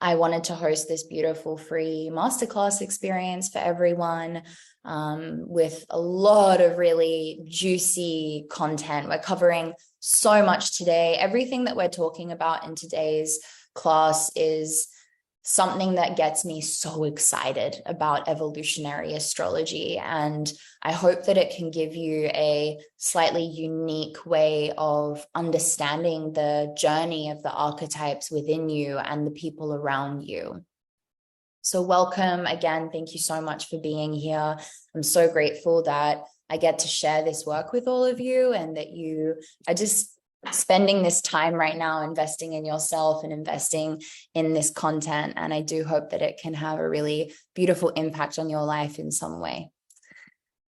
I wanted to host this beautiful free masterclass experience for everyone, with a lot of really juicy content. We're covering so much today. Everything that we're talking about in today's class is something that gets me so excited about evolutionary astrology. And I hope that it can give you a slightly unique way of understanding the journey of the archetypes within you and the people around you. So welcome again. Thank you so much for being here. I'm so grateful that I get to share this work with all of you, and that you are just spending this time right now investing in yourself and investing in this content. And I do hope that it can have a really beautiful impact on your life in some way.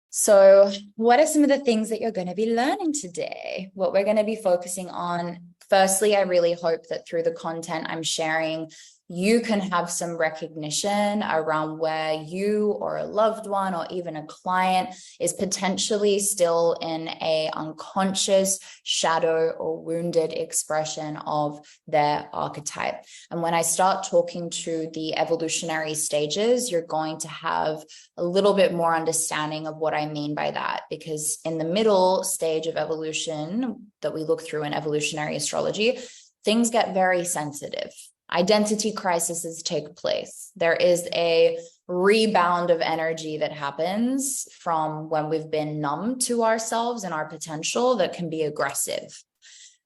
So what are some of the things that you're going to be learning today? What we're going to be focusing on, firstly, I really hope that through the content I'm sharing, you can have some recognition around where you or a loved one or even a client is potentially still in an unconscious shadow or wounded expression of their archetype. And when I start talking to the evolutionary stages, you're going to have a little bit more understanding of what I mean by that, because in the middle stage of evolution that we look through in evolutionary astrology, things get very sensitive. Identity crises take place. There is a rebound of energy that happens from when we've been numb to ourselves and our potential that can be aggressive.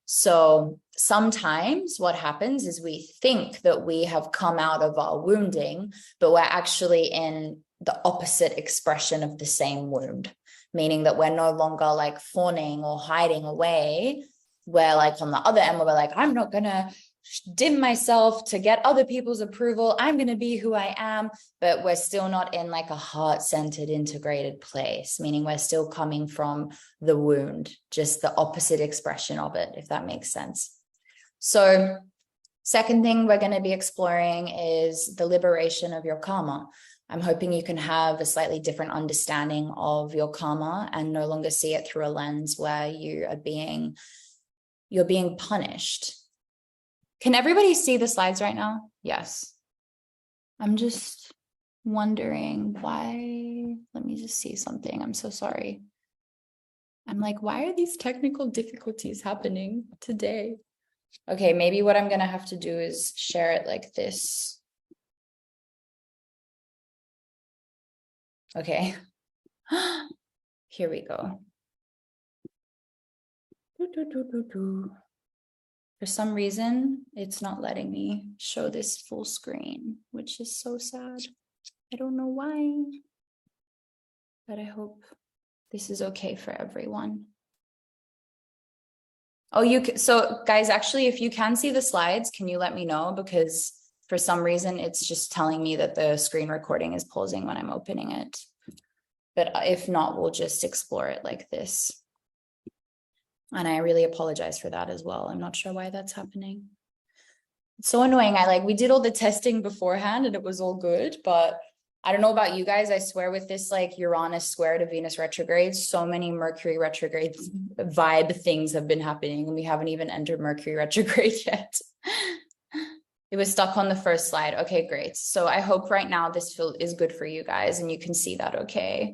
So sometimes what happens is we think that we have come out of our wounding, but we're actually in the opposite expression of the same wound, meaning that we're no longer like fawning or hiding away. We're like on the other end where we're like, I'm not going to dim myself to get other people's approval. I'm going to be who I am, but we're still not in like a heart-centered integrated place, meaning we're still coming from the wound, just the opposite expression of it, if that makes sense. So second thing we're going to be exploring is the liberation of your karma. I'm hoping you can have a slightly different understanding of your karma and no longer see it through a lens where you're being punished. Can everybody see the slides right now? Yes. I'm just wondering why. Let me just see something. I'm so sorry. I'm like, why are these technical difficulties happening today? Okay, maybe what I'm going to have to do is share it like this. Okay. Here we go. For some reason, it's not letting me show this full screen, which is so sad. I don't know why, but I hope this is okay for everyone. Oh, so guys, actually, if you can see the slides, can you let me know? Because for some reason, it's just telling me that the screen recording is pausing when I'm opening it. But if not, we'll just explore it like this. And I really apologize for that as well. I'm not sure why that's happening. It's so annoying. We did all the testing beforehand and it was all good, but I don't know about you guys. I swear with this like Uranus square to Venus retrograde, so many Mercury retrograde vibe things have been happening and we haven't even entered Mercury retrograde yet. It was stuck on the first slide. Okay, great. So I hope right now this is good for you guys and you can see that okay.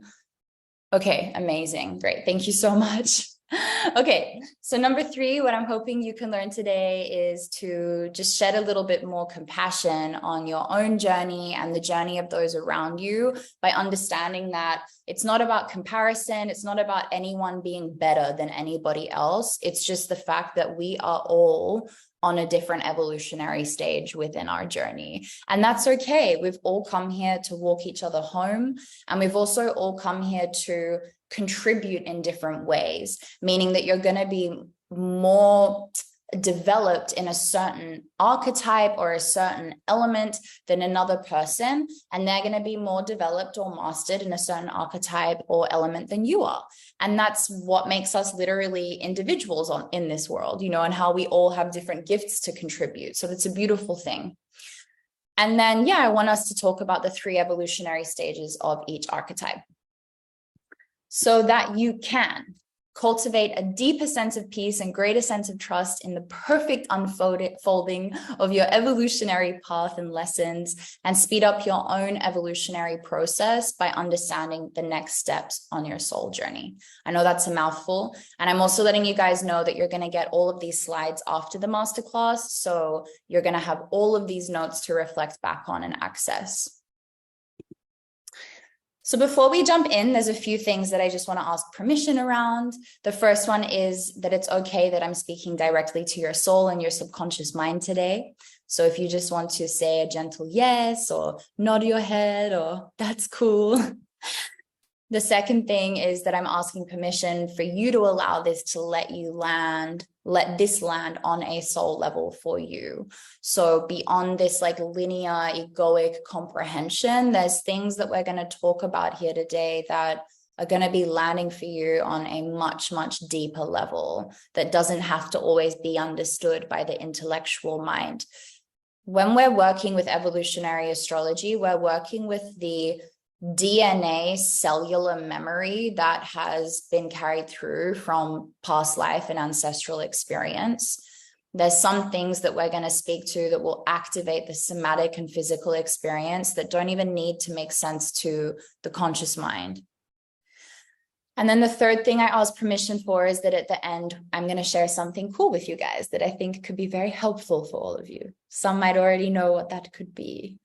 Okay, amazing. Great. Thank you so much. Okay, so number 3, what I'm hoping you can learn today is to just shed a little bit more compassion on your own journey and the journey of those around you by understanding that it's not about comparison. It's not about anyone being better than anybody else. It's just the fact that we are all on a different evolutionary stage within our journey. And that's okay. We've all come here to walk each other home. And we've also all come here to contribute in different ways, meaning that you're going to be more developed in a certain archetype or a certain element than another person, and they're going to be more developed or mastered in a certain archetype or element than you are. And that's what makes us literally individuals in this world, and how we all have different gifts to contribute. So it's a beautiful thing. And then, I want us to talk about the 3 evolutionary stages of each archetype, so that you can cultivate a deeper sense of peace and greater sense of trust in the perfect unfolding of your evolutionary path and lessons, and speed up your own evolutionary process by understanding the next steps on your soul journey. I know that's a mouthful, and I'm also letting you guys know that you're going to get all of these slides after the masterclass, so you're going to have all of these notes to reflect back on and access. So before we jump in, there's a few things that I just want to ask permission around. The first one is that it's okay that I'm speaking directly to your soul and your subconscious mind today. So if you just want to say a gentle yes or nod your head, or that's cool. The second thing is that I'm asking permission for you to allow this to let this land on a soul level for you. So beyond this like linear egoic comprehension, there's things that we're going to talk about here today that are going to be landing for you on a much, much deeper level that doesn't have to always be understood by the intellectual mind. When we're working with evolutionary astrology, we're working with the DNA cellular memory that has been carried through from past life and ancestral experience. There's some things that we're going to speak to that will activate the somatic and physical experience that don't even need to make sense to the conscious mind. And then the third thing I ask permission for is that at the end, I'm going to share something cool with you guys that I think could be very helpful for all of you. Some might already know what that could be.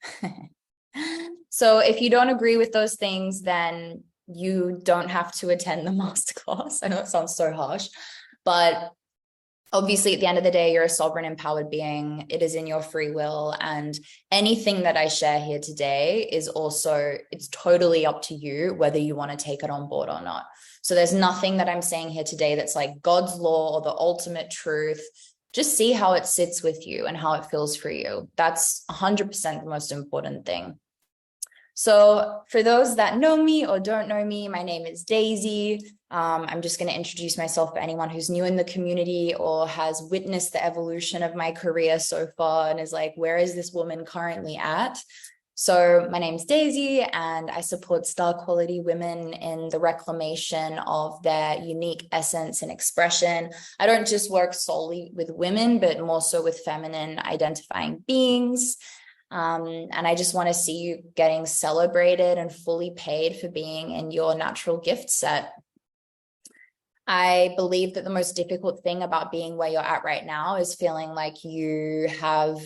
So if you don't agree with those things, then you don't have to attend the masterclass. I know it sounds so harsh, but obviously at the end of the day, you're a sovereign, empowered being. It is in your free will. And anything that I share here today is also, it's totally up to you whether you want to take it on board or not. So there's nothing that I'm saying here today that's like God's law or the ultimate truth. Just see how it sits with you and how it feels for you. That's 100% the most important thing. So for those that know me or don't know me, my name is Daisy. I'm just going to introduce myself for anyone who's new in the community or has witnessed the evolution of my career so far and is like, where is this woman currently at? So my name's Daisy, and I support star quality women in the reclamation of their unique essence and expression. I don't just work solely with women, but more so with feminine identifying beings. And I just want to see you getting celebrated and fully paid for being in your natural gift set. I believe that the most difficult thing about being where you're at right now is feeling like you have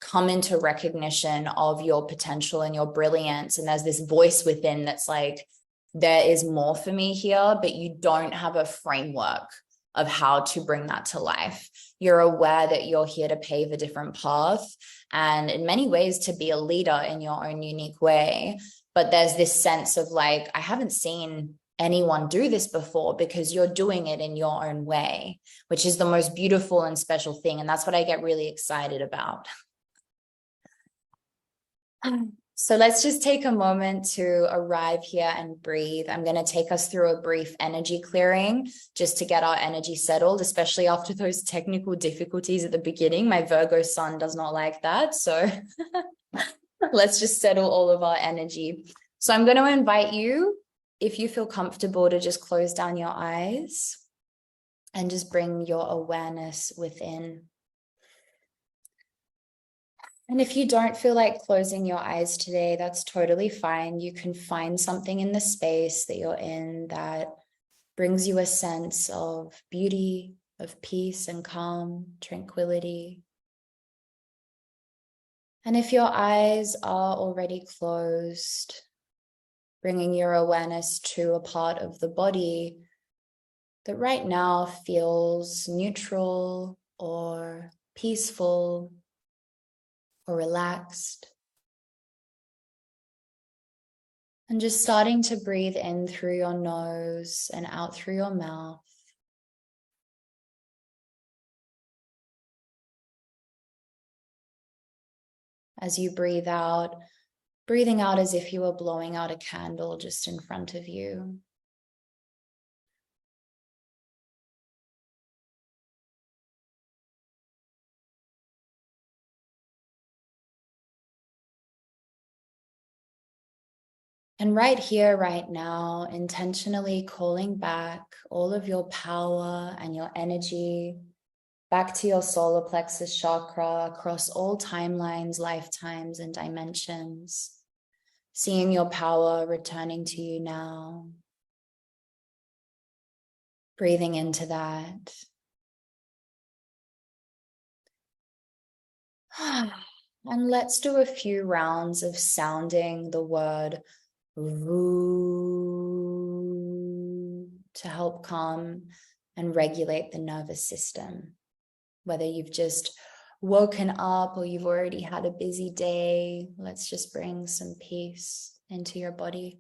come into recognition of your potential and your brilliance. And there's this voice within that's like, there is more for me here, but you don't have a framework of how to bring that to life. You're aware that you're here to pave a different path and in many ways to be a leader in your own unique way. But there's this sense of like, I haven't seen anyone do this before because you're doing it in your own way, which is the most beautiful and special thing. And that's what I get really excited about. So let's just take a moment to arrive here and breathe. I'm going to take us through a brief energy clearing just to get our energy settled, especially after those technical difficulties at the beginning. My Virgo sun does not like that. So let's just settle all of our energy. So I'm going to invite you, if you feel comfortable, to just close down your eyes and just bring your awareness within. And if you don't feel like closing your eyes today, that's totally fine. You can find something in the space that you're in that brings you a sense of beauty, of peace and calm, tranquility. And if your eyes are already closed, bringing your awareness to a part of the body that right now feels neutral or peaceful or relaxed. And just starting to breathe in through your nose and out through your mouth. As you breathe out, breathing out as if you were blowing out a candle just in front of you. And right here, right now, intentionally calling back all of your power and your energy back to your solar plexus chakra across all timelines, lifetimes, and dimensions. Seeing your power returning to you now. Breathing into that. And let's do a few rounds of sounding the word Voo to help calm and regulate the nervous system. Whether you've just woken up or you've already had a busy day, let's just bring some peace into your body.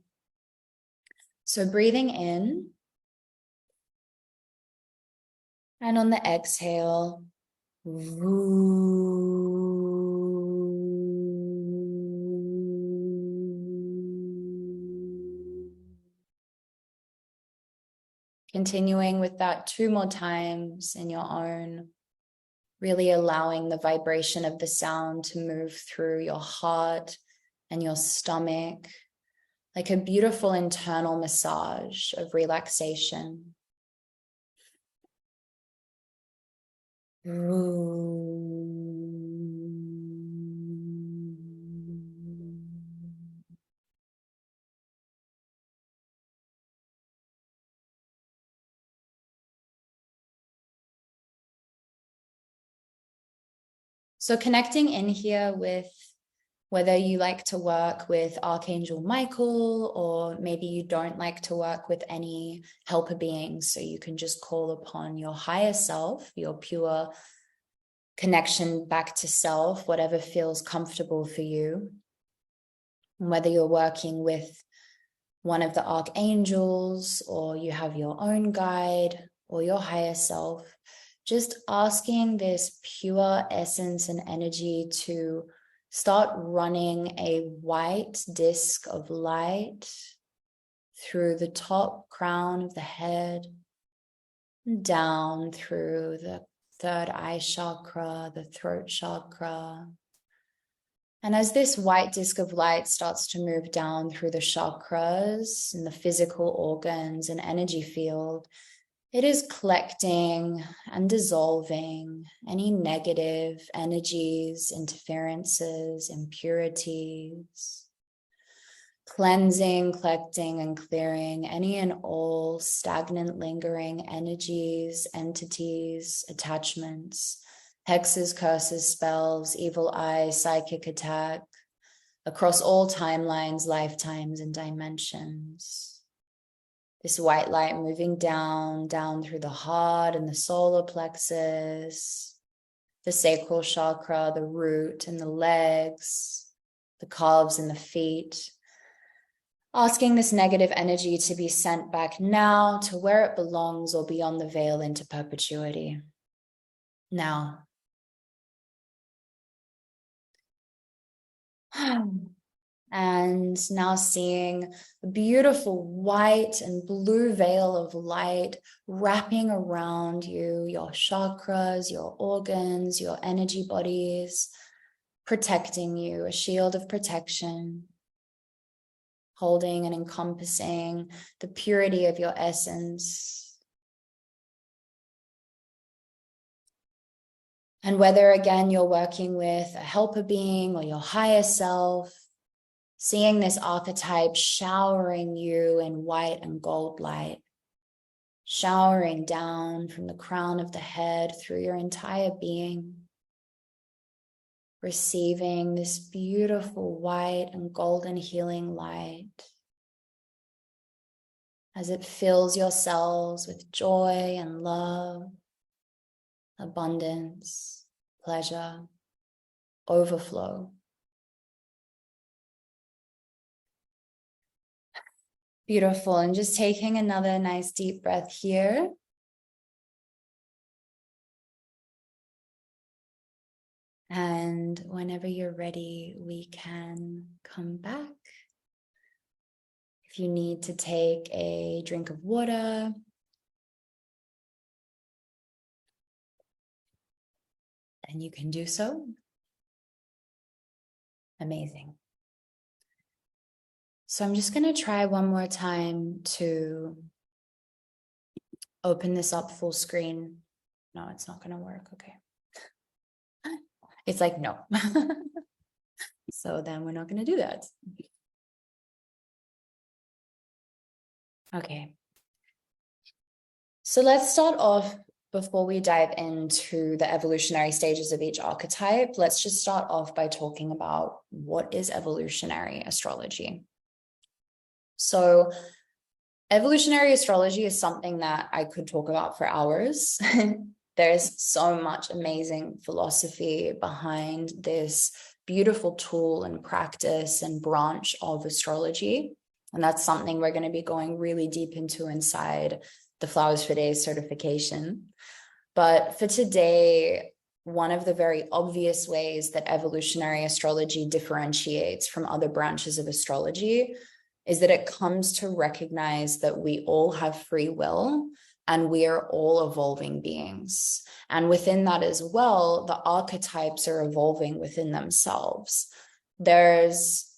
So breathing in, and on the exhale, continuing with that 2 more times in your own, really allowing the vibration of the sound to move through your heart and your stomach, like a beautiful internal massage of relaxation. So connecting in here with whether you like to work with Archangel Michael, or maybe you don't like to work with any helper beings, so you can just call upon your higher self, your pure connection back to self, whatever feels comfortable for you. And whether you're working with one of the archangels, or you have your own guide, or your higher self, just asking this pure essence and energy to start running a white disc of light through the top crown of the head, down through the third eye chakra, the throat chakra. And as this white disc of light starts to move down through the chakras and the physical organs and energy field, it is collecting and dissolving any negative energies, interferences, impurities, cleansing, collecting, and clearing any and all stagnant, lingering energies, entities, attachments, hexes, curses, spells, evil eye, psychic attack, across all timelines, lifetimes, and dimensions. This white light moving down through the heart and the solar plexus, the sacral chakra, the root and the legs, the calves and the feet. Asking this negative energy to be sent back now to where it belongs, or beyond the veil into perpetuity. Now. And now seeing a beautiful white and blue veil of light wrapping around you, your chakras, your organs, your energy bodies, protecting you, a shield of protection, holding and encompassing the purity of your essence. And whether, again, you're working with a helper being or your higher self, seeing this archetype showering you in white and gold light, showering down from the crown of the head through your entire being, receiving this beautiful white and golden healing light as it fills your cells with joy and love, abundance, pleasure, overflow. Beautiful. And just taking another nice deep breath here. And whenever you're ready, we can come back. If you need to take a drink of water, then you can do so. Amazing. So I'm just going to try one more time to open this up full screen. No, it's not going to work. Okay. It's like, no. So then we're not going to do that. Okay. So let's start off, before we dive into the evolutionary stages of each archetype. Let's just start off by talking about what is evolutionary astrology. So evolutionary astrology is something that I could talk about for hours. There's so much amazing philosophy behind this beautiful tool and practice and branch of astrology. And that's something we're going to be going really deep into inside the Flowers for Days certification. But for today, one of the very obvious ways that evolutionary astrology differentiates from other branches of astrology is that it comes to recognize that we all have free will and we are all evolving beings. And within that as well, the archetypes are evolving within themselves. There's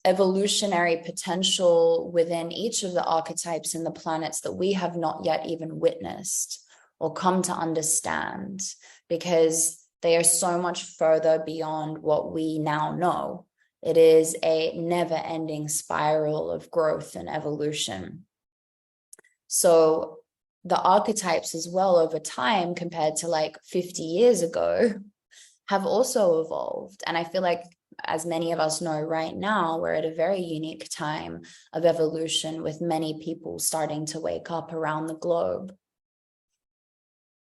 evolutionary potential within each of the archetypes and the planets that we have not yet even witnessed or come to understand, because they are so much further beyond what we now know. It is a never-ending spiral of growth and evolution. So the archetypes as well over time, compared to like 50 years ago, have also evolved. And I feel like, as many of us know right now, we're at a very unique time of evolution, with many people starting to wake up around the globe.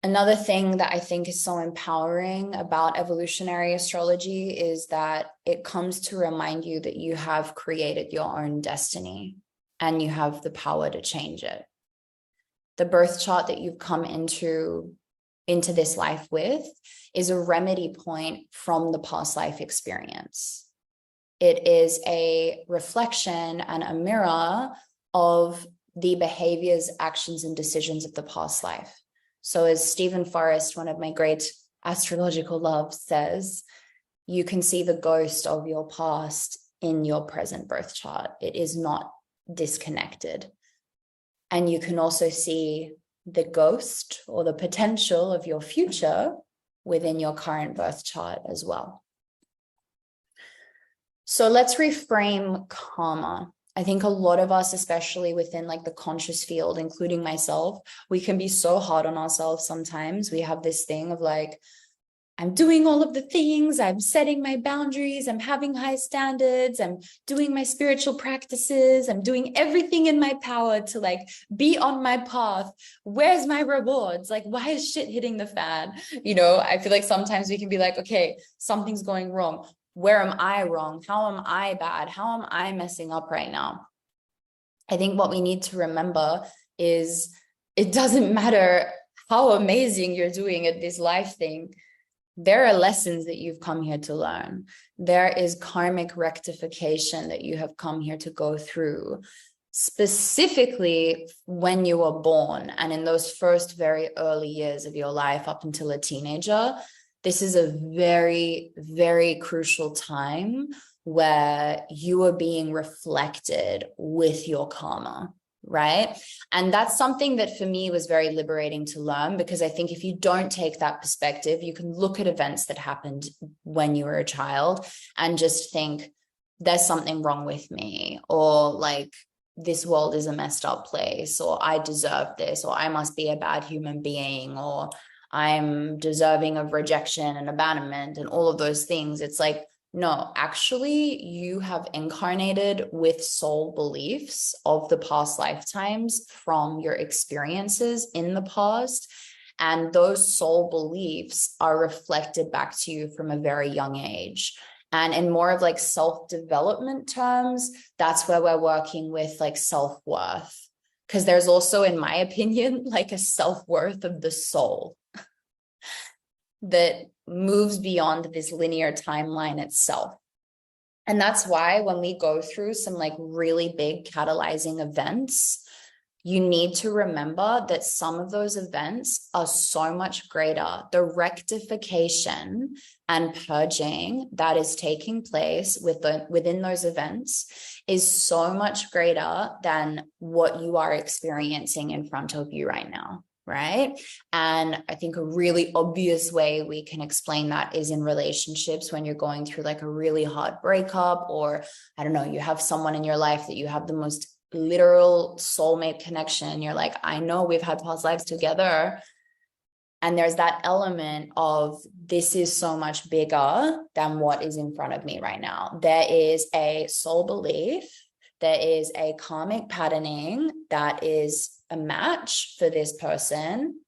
Another thing that I think is so empowering about evolutionary astrology is that it comes to remind you that you have created your own destiny and you have the power to change it. The birth chart that you've come into this life with is a remedy point from the past life experience. It is a reflection and a mirror of the behaviors, actions, and decisions of the past life. So as Stephen Forrest, one of my great astrological loves, says, you can see the ghost of your past in your present birth chart. It is not disconnected. And you can also see the ghost or the potential of your future within your current birth chart as well. So let's reframe karma. I think a lot of us, especially within like the conscious field, including myself, we can be so hard on ourselves sometimes. We have this thing of like, I'm doing all of the things, I'm setting my boundaries, I'm having high standards, I'm doing my spiritual practices, I'm doing everything in my power to like be on my path. Where's my rewards? Like, why is shit hitting the fan? You know, I feel like sometimes we can be like, okay, something's going wrong. Where am I wrong? How am I bad? How am I messing up right now? I think what we need to remember is it doesn't matter how amazing you're doing at this life thing. There are lessons that you've come here to learn. There is karmic rectification that you have come here to go through, specifically when you were born and in those first very early years of your life up until a teenager. This is a very, very crucial time where you are being reflected with your karma, right? And that's something that for me was very liberating to learn, because I think if you don't take that perspective, you can look at events that happened when you were a child and just think, there's something wrong with me, or like, this world is a messed up place, or I deserve this, or I must be a bad human being, or I'm deserving of rejection and abandonment and all of those things. It's like, no, actually, you have incarnated with soul beliefs of the past lifetimes from your experiences in the past. And those soul beliefs are reflected back to you from a very young age. And in more of like self-development terms, that's where we're working with like self-worth. Because there's also, in my opinion, like a self-worth of the soul that moves beyond this linear timeline itself. And that's why when we go through some like really big catalyzing events, you need to remember that some of those events are so much greater. The rectification and purging that is taking place within those events is so much greater than what you are experiencing in front of you right now, right? And I think a really obvious way we can explain that is in relationships, when you're going through like a really hard breakup, or I don't know, you have someone in your life that you have the most literal soulmate connection. You're like, I know we've had past lives together. And there's that element of, this is so much bigger than what is in front of me right now. There is a soul belief, there is a karmic patterning that is a match for this person.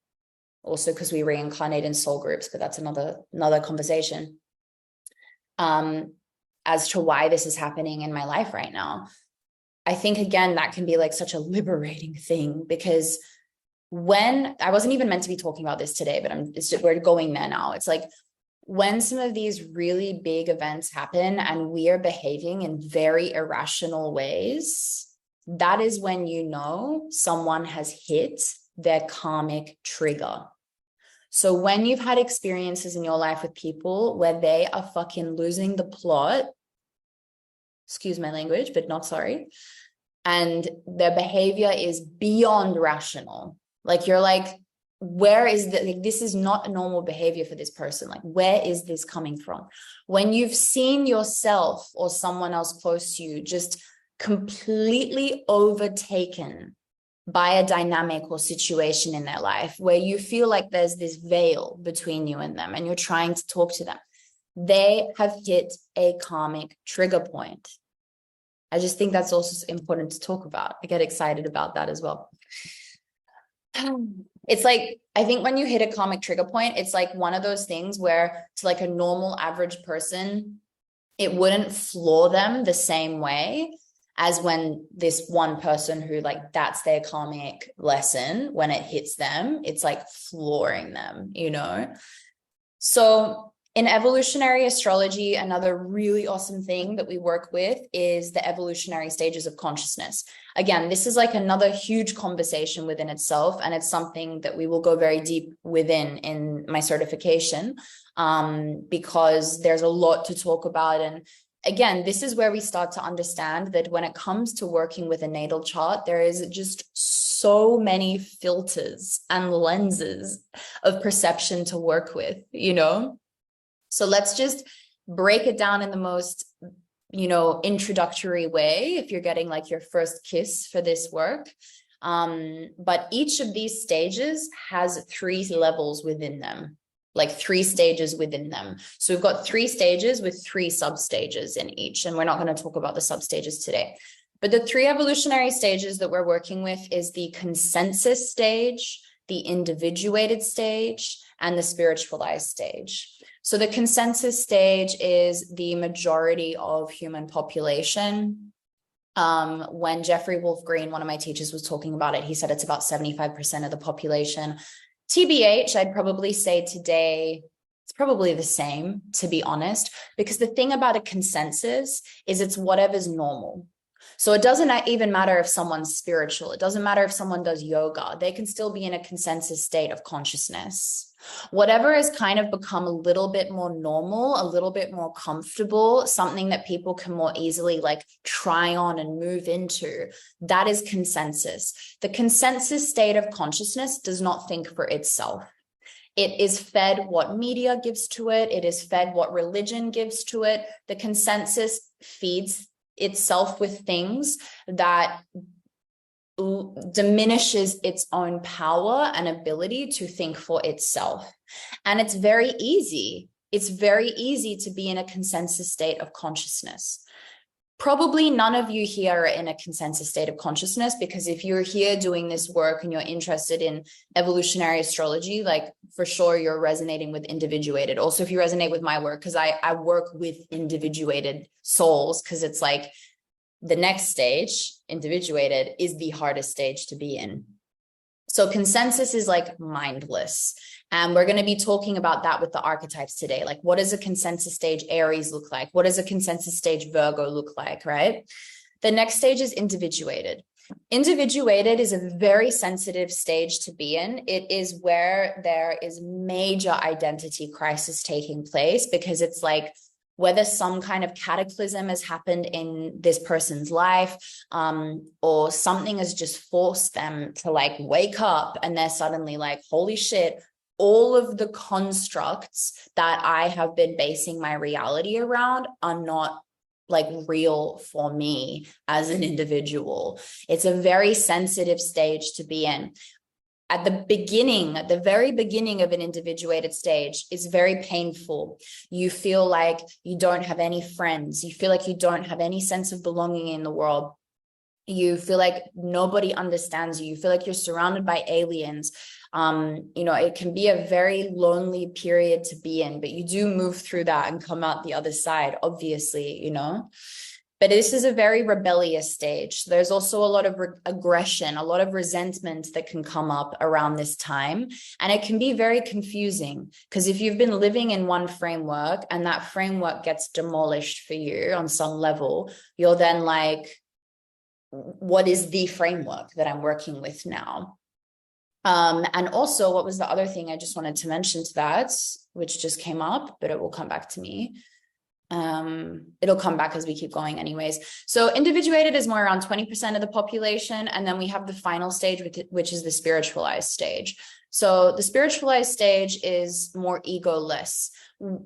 Also, because we reincarnate in soul groups, but that's another conversation. As to why this is happening in my life right now. I think, again, that can be like such a liberating thing, because when I wasn't even meant to be talking about this today, but we're going there now. It's like, when some of these really big events happen and we are behaving in very irrational ways, that is when you know someone has hit their karmic trigger. So when you've had experiences in your life with people where they are fucking losing the plot, excuse my language, but not sorry, and their behavior is beyond rational. Like, you're like, where is this is not a normal behavior for this person. Like, where is this coming from? When you've seen yourself or someone else close to you just completely overtaken by a dynamic or situation in their life, where you feel like there's this veil between you and them, and you're trying to talk to them, they have hit a karmic trigger point. I just think that's also important to talk about. I get excited about that as well. It's like, I think when you hit a karmic trigger point, it's like one of those things where, to like a normal average person, it wouldn't floor them the same way as when this one person who, like, that's their karmic lesson, when it hits them, it's like flooring them, you know? So in evolutionary astrology, another really awesome thing that we work with is the evolutionary stages of consciousness. Again, this is like another huge conversation within itself, and it's something that we will go very deep within in my certification, because there's a lot to talk about. And again, this is where we start to understand that when it comes to working with a natal chart, there is just so many filters and lenses of perception to work with, you know? So let's just break it down in the most, you know, introductory way, if you're getting like your first kiss for this work. But each of these stages has 3 levels within them, like 3 stages within them. So we've got 3 stages with 3 substages in each, and we're not going to talk about the substages today. But the 3 evolutionary stages that we're working with is the consensus stage, the individuated stage, and the spiritualized stage. So the consensus stage is the majority of human population. When Jeffrey Wolf Green, one of my teachers, was talking about it, he said it's about 75% of the population. TBH, I'd probably say today, it's probably the same, to be honest, because the thing about a consensus is it's whatever's normal. So it doesn't even matter if someone's spiritual. It doesn't matter if someone does yoga. They can still be in a consensus state of consciousness. Whatever has kind of become a little bit more normal, a little bit more comfortable, something that people can more easily like try on and move into, that is consensus. The consensus state of consciousness does not think for itself. It is fed what media gives to it. It is fed what religion gives to it. The consensus feeds itself with things that diminishes its own power and ability to think for itself. And it's very easy. It's very easy to be in a consensus state of consciousness. Probably none of you here are in a consensus state of consciousness, because if you're here doing this work and you're interested in evolutionary astrology, like for sure you're resonating with individuated. Also, if you resonate with my work, because I work with individuated souls, because it's like the next stage, individuated, is the hardest stage to be in. So consensus is like mindless. And we're going to be talking about that with the archetypes today. Like, what does a consensus stage Aries look like? What does a consensus stage Virgo look like, right? The next stage is individuated. Individuated is a very sensitive stage to be in. It is where there is major identity crisis taking place, because it's like whether some kind of cataclysm has happened in this person's life, or something has just forced them to like wake up and they're suddenly like, holy shit, all of the constructs that I have been basing my reality around are not like real for me as an individual. It's a very sensitive stage to be in. At the beginning, at the very beginning of an individuated stage is very painful. You feel like you don't have any friends. You feel like you don't have any sense of belonging in the world. You feel like nobody understands you. You feel like you're surrounded by aliens. It can be a very lonely period to be in, but you do move through that and come out the other side, obviously, But this is a very rebellious stage. There's also a lot of aggression, a lot of resentment that can come up around this time. And it can be very confusing, because if you've been living in one framework and that framework gets demolished for you on some level, you're then like, what is the framework that I'm working with now? And also, what was the other thing I just wanted to mention to that, which just came up, but it will come back to me. It'll come back as we keep going anyways. So individuated is more around 20% of the population. And then we have the final stage, which is the spiritualized stage. So the spiritualized stage is more egoless.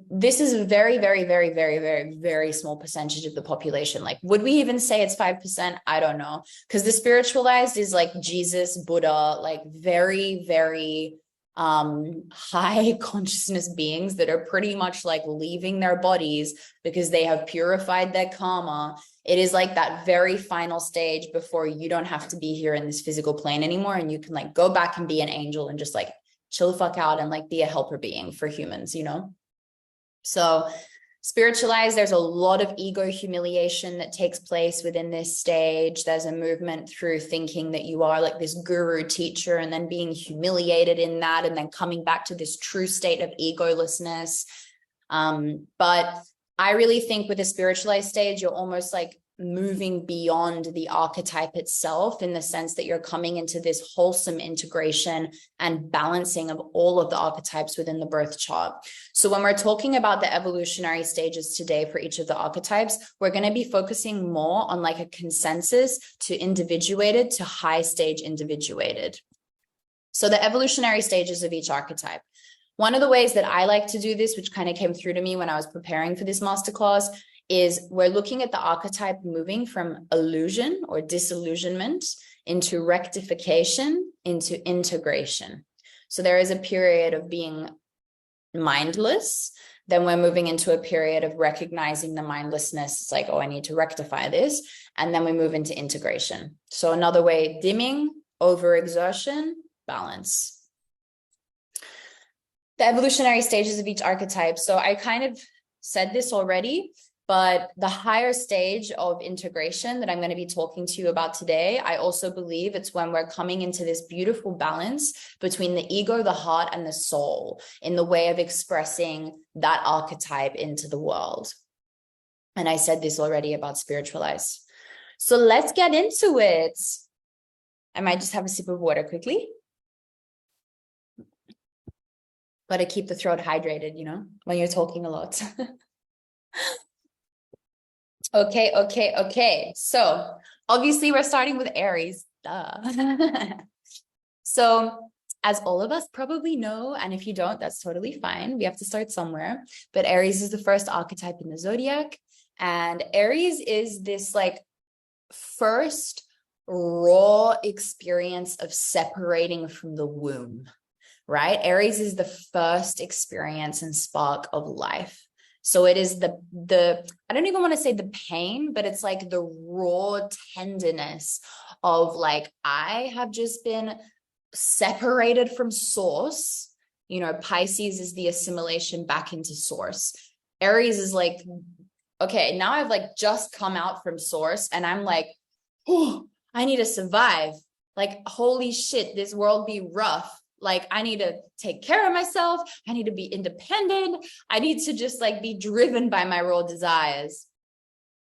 This is a very, very, very, very, very, very small percentage of the population. Like, would we even say it's 5%? I don't know. Because the spiritualized is like Jesus, Buddha, like very, very high consciousness beings that are pretty much like leaving their bodies because they have purified their karma. It is like that very final stage before you don't have to be here in this physical plane anymore, and you can like go back and be an angel and just like chill the fuck out and like be a helper being for humans, So spiritualized, there's a lot of ego humiliation that takes place within this stage. There's a movement through thinking that you are like this guru teacher and then being humiliated in that and then coming back to this true state of egolessness. But I really think with a spiritualized stage, you're almost like moving beyond the archetype itself, in the sense that you're coming into this wholesome integration and balancing of all of the archetypes within the birth chart. So when we're talking about the evolutionary stages today for each of the archetypes, we're going to be focusing more on like a consensus to individuated to high stage individuated. So the evolutionary stages of each archetype. One of the ways that I like to do this, which kind of came through to me when I was preparing for this masterclass, is we're looking at the archetype moving from illusion or disillusionment into rectification, into integration. So there is a period of being mindless. Then we're moving into a period of recognizing the mindlessness. It's like, oh, I need to rectify this. And then we move into integration. So another way, dimming, overexertion, balance. The evolutionary stages of each archetype. So I kind of said this already, but the higher stage of integration that I'm going to be talking to you about today, I also believe it's when we're coming into this beautiful balance between the ego, the heart, and the soul in the way of expressing that archetype into the world. And I said this already about spiritualized. So let's get into it. I might just have a sip of water quickly. Got to keep the throat hydrated, when you're talking a lot. Okay. So obviously we're starting with Aries. Duh. So as all of us probably know, and if you don't, that's totally fine. We have to start somewhere. But Aries is the first archetype in the zodiac. And Aries is this like first raw experience of separating from the womb, right? Aries is the first experience and spark of life. So it is the I don't even want to say the pain, but it's like the raw tenderness of like, I have just been separated from source. Pisces is the assimilation back into source. Aries is like, okay, now I've like just come out from source and I'm like, oh, I need to survive. Like, holy shit, this world be rough. Like, I need to take care of myself. I need to be independent. I need to just like be driven by my raw desires.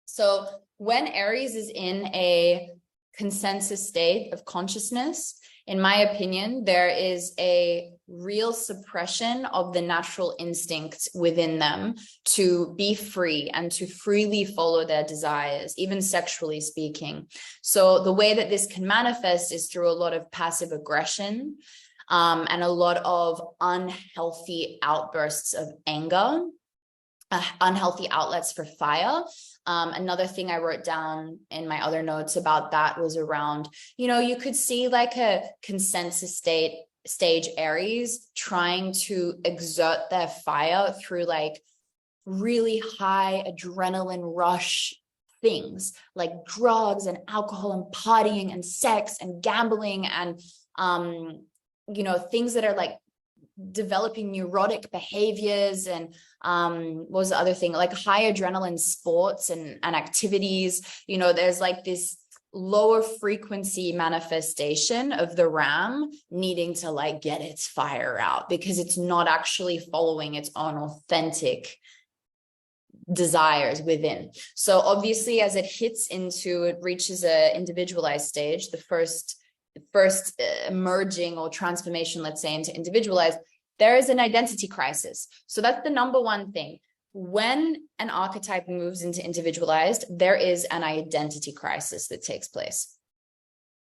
So when Aries is in a consensus state of consciousness, in my opinion, there is a real suppression of the natural instincts within them to be free and to freely follow their desires, even sexually speaking. So the way that this can manifest is through a lot of passive aggression, and a lot of unhealthy outbursts of anger, unhealthy outlets for fire. Another thing I wrote down in my other notes about that was around, you could see like a consensus stage Aries trying to exert their fire through like really high adrenaline rush things like drugs and alcohol and partying and sex and gambling and things that are like developing neurotic behaviors and what was the other thing, like high adrenaline sports and activities. There's like this lower frequency manifestation of the ram needing to like get its fire out because it's not actually following its own authentic desires within. So obviously as it reaches a individualized stage, the first emerging or transformation, let's say, into individualized, there is an identity crisis. So that's the number one thing. When an archetype moves into individualized, there is an identity crisis that takes place.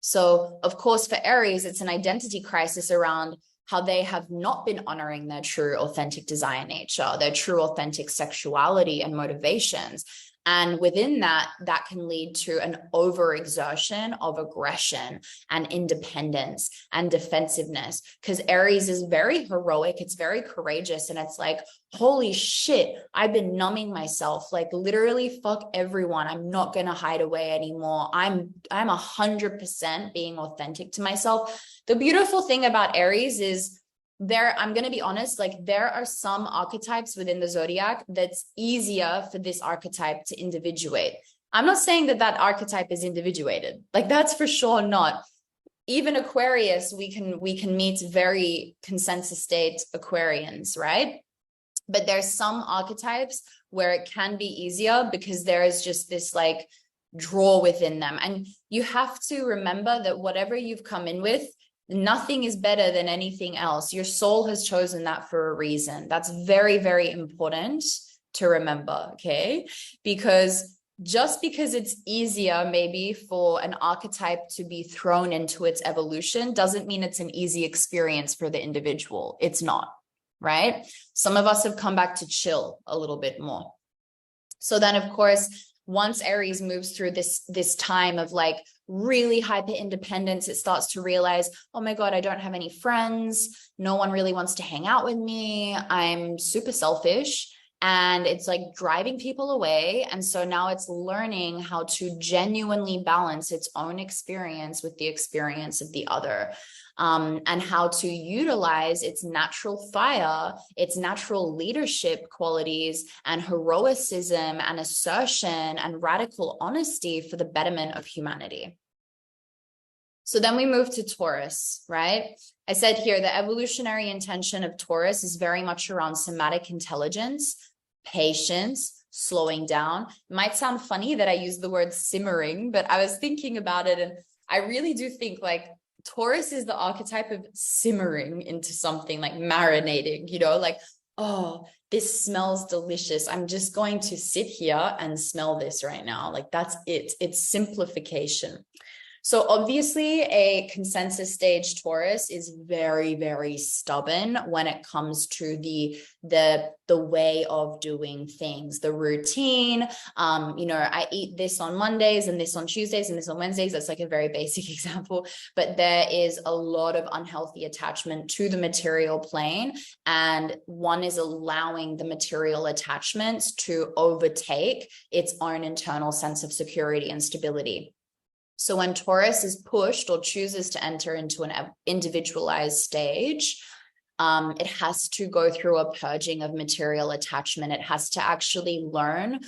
So of course, for Aries, it's an identity crisis around how they have not been honoring their true authentic desire nature, their true authentic sexuality and motivations. And within that can lead to an overexertion of aggression and independence and defensiveness, because Aries is very heroic. It's very courageous. And it's like, holy shit, I've been numbing myself, like literally fuck everyone. I'm not going to hide away anymore. I'm 100% being authentic to myself. The beautiful thing about Aries is I'm going to be honest, like there are some archetypes within the zodiac that's easier for this archetype to individuate. I'm not saying that archetype is individuated. Like that's for sure not. Even Aquarius, we can meet very consensus state Aquarians, right? But there's some archetypes where it can be easier because there is just this like draw within them. And you have to remember that whatever you've come in with, nothing is better than anything else. Your soul has chosen that for a reason. That's very, very important to remember, okay? Because just because it's easier maybe for an archetype to be thrown into its evolution doesn't mean it's an easy experience for the individual. It's not, right? Some of us have come back to chill a little bit more. So then, of course, once Aries moves through this time of like really hyper independence, it starts to realize, oh my God, I don't have any friends. No one really wants to hang out with me. I'm super selfish. And it's like driving people away. And so now it's learning how to genuinely balance its own experience with the experience of the other. And how to utilize its natural fire, its natural leadership qualities and heroicism and assertion and radical honesty for the betterment of humanity. So then we move to Taurus, right? I said here, the evolutionary intention of Taurus is very much around somatic intelligence, patience, slowing down. It might sound funny that I use the word simmering, but I was thinking about it and I really do think like Taurus is the archetype of simmering into something, like marinating, like, oh, this smells delicious. I'm just going to sit here and smell this right now. Like that's it. It's simplification. So obviously a consensus stage Taurus is very, very stubborn when it comes to the way of doing things, the routine. I eat this on Mondays and this on Tuesdays and this on Wednesdays. That's like a very basic example, but there is a lot of unhealthy attachment to the material plane. And one is allowing the material attachments to overtake its own internal sense of security and stability. So when Taurus is pushed or chooses to enter into an individualized stage, it has to go through a purging of material attachment. It has to actually learn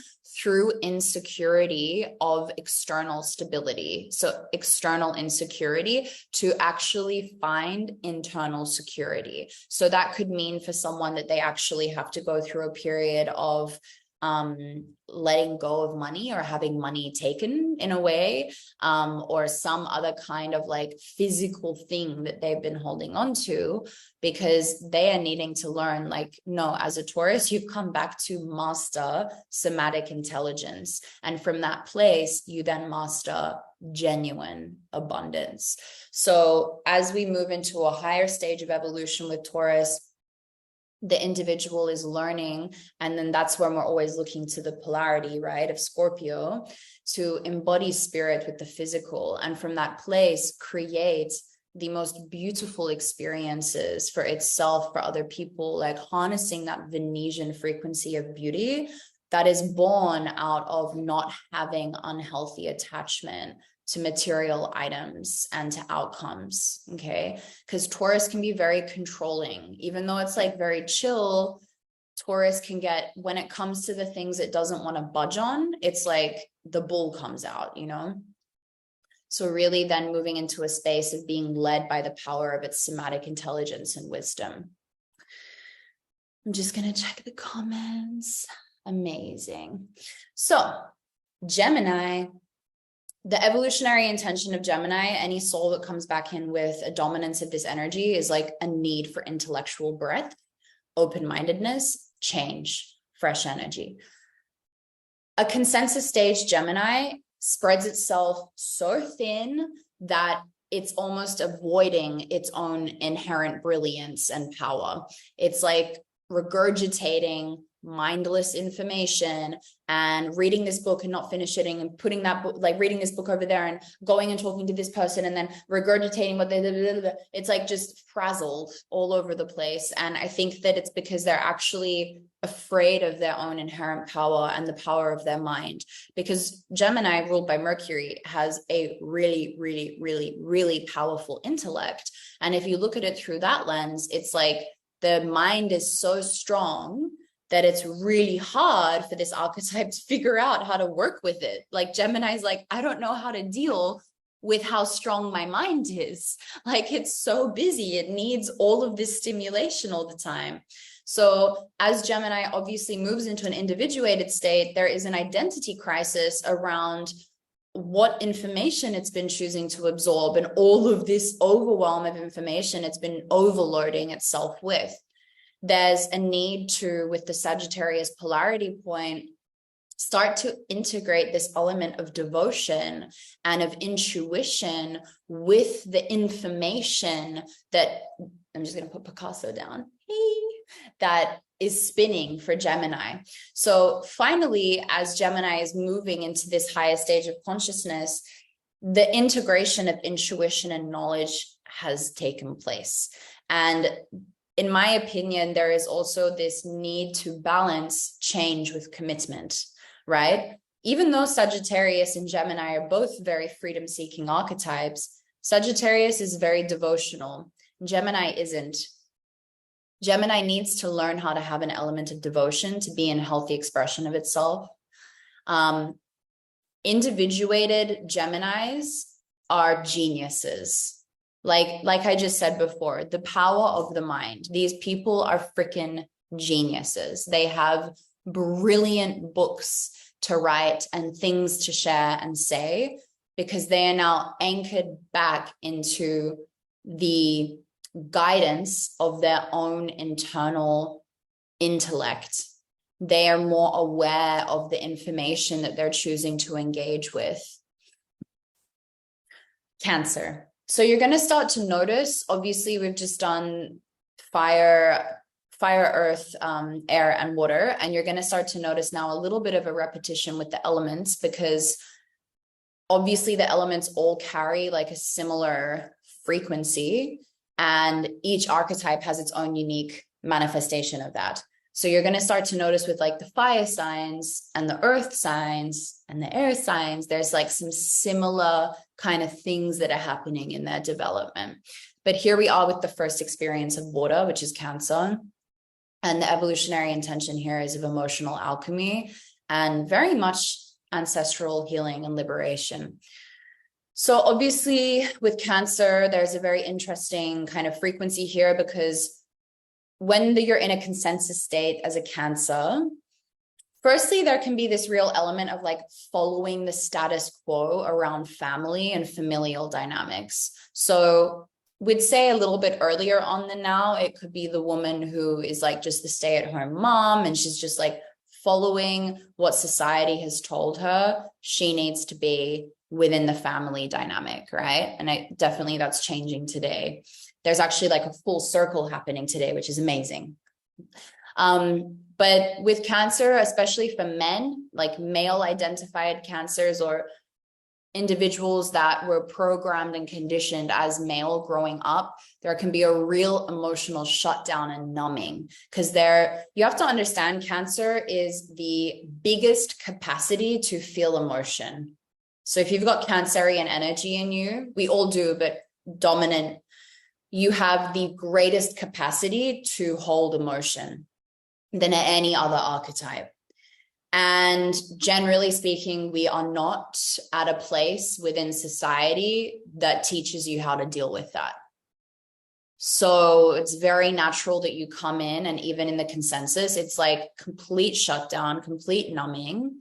through insecurity of external stability. So external insecurity to actually find internal security. So that could mean for someone that they actually have to go through a period of letting go of money or having money taken in a way, or some other kind of like physical thing that they've been holding on to, because they are needing to learn, like, no, as a Taurus, you've come back to master somatic intelligence. And from that place, you then master genuine abundance. So as we move into a higher stage of evolution with Taurus, the individual is learning, and then that's when we're always looking to the polarity, right, of Scorpio, to embody spirit with the physical, and from that place create the most beautiful experiences for itself, for other people, like harnessing that Venetian frequency of beauty that is born out of not having unhealthy attachment to material items and to outcomes, okay? Because Taurus can be very controlling. Even though it's like very chill, Taurus can get, when it comes to the things it doesn't want to budge on, it's like the bull comes out, you know? So really then moving into a space of being led by the power of its somatic intelligence and wisdom. I'm just going to check the comments. Amazing. So Gemini, the evolutionary intention of Gemini, any soul that comes back in with a dominance of this energy, is like a need for intellectual breadth, open-mindedness, change, fresh energy. A consensus stage Gemini spreads itself so thin that it's almost avoiding its own inherent brilliance and power. It's like regurgitating mindless information and reading this book and not finishing and putting that book, like reading this book over there and going and talking to this person and then regurgitating what they did. It's like just frazzled all over the place. And I think that it's because they're actually afraid of their own inherent power and the power of their mind, because Gemini, ruled by Mercury, has a really, really, really, really powerful intellect. And if you look at it through that lens, it's like the mind is so strong that it's really hard for this archetype to figure out how to work with it. Like Gemini's like, I don't know how to deal with how strong my mind is. Like, it's so busy. It needs all of this stimulation all the time. So as Gemini obviously moves into an individuated state, there is an identity crisis around what information it's been choosing to absorb and all of this overwhelm of information it's been overloading itself with. There's a need to, with the Sagittarius polarity point, start to integrate this element of devotion and of intuition with the information that, I'm just going to put Picasso down, that is spinning for Gemini. So finally, as Gemini is moving into this highest stage of consciousness, the integration of intuition and knowledge has taken place. And in my opinion, there is also this need to balance change with commitment, right? Even though Sagittarius and Gemini are both very freedom-seeking archetypes, Sagittarius is very devotional. Gemini isn't. Gemini needs to learn how to have an element of devotion to be in healthy expression of itself. Individuated Geminis are geniuses. Like I just said before, the power of the mind. These people are freaking geniuses. They have brilliant books to write and things to share and say, because they are now anchored back into the guidance of their own internal intellect. They are more aware of the information that they're choosing to engage with. Cancer. So you're going to start to notice, obviously we've just done fire, earth, air, and water. And you're going to start to notice now a little bit of a repetition with the elements, because obviously the elements all carry like a similar frequency, and each archetype has its own unique manifestation of that. So you're going to start to notice with like the fire signs and the earth signs and the air signs, there's like some similar kind of things that are happening in their development. But here we are with the first experience of water, which is Cancer. And the evolutionary intention here is of emotional alchemy and very much ancestral healing and liberation. So obviously with Cancer, there's a very interesting kind of frequency here, because when you're in a consensus state as a Cancer, Firstly, there can be this real element of like following the status quo around family and familial dynamics. So we'd say a little bit earlier on than now, it could be the woman who is like just the stay-at-home mom, and she's just like following what society has told her she needs to be within the family dynamic, right? And definitely that's changing today. There's actually like a full circle happening today, which is amazing. But with Cancer, especially for men, like male identified cancers or individuals that were programmed and conditioned as male growing up, there can be a real emotional shutdown and numbing, because you have to understand Cancer is the biggest capacity to feel emotion. So if you've got Cancerian energy in you, we all do, but dominant, you have the greatest capacity to hold emotion than any other archetype. And generally speaking, we are not at a place within society that teaches you how to deal with that. So it's very natural that you come in, and even in the consensus, it's like complete shutdown, complete numbing